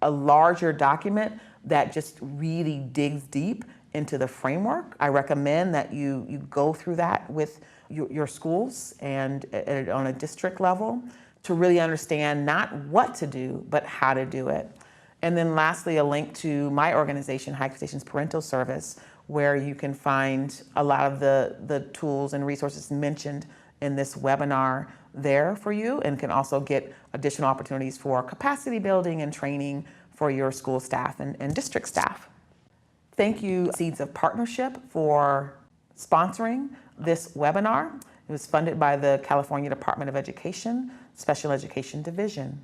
a larger document that just really digs deep into the framework. I recommend that you go through that with your schools and on a district level to really understand not what to do, but how to do it. And then lastly, a link to my organization, High Expectations Parental Service, where you can find a lot of the tools and resources mentioned in this webinar there for you, and can also get additional opportunities for capacity building and training for your school staff and district staff. Thank you, Seeds of Partnership, for sponsoring this webinar. It was funded by the California Department of Education, Special Education Division.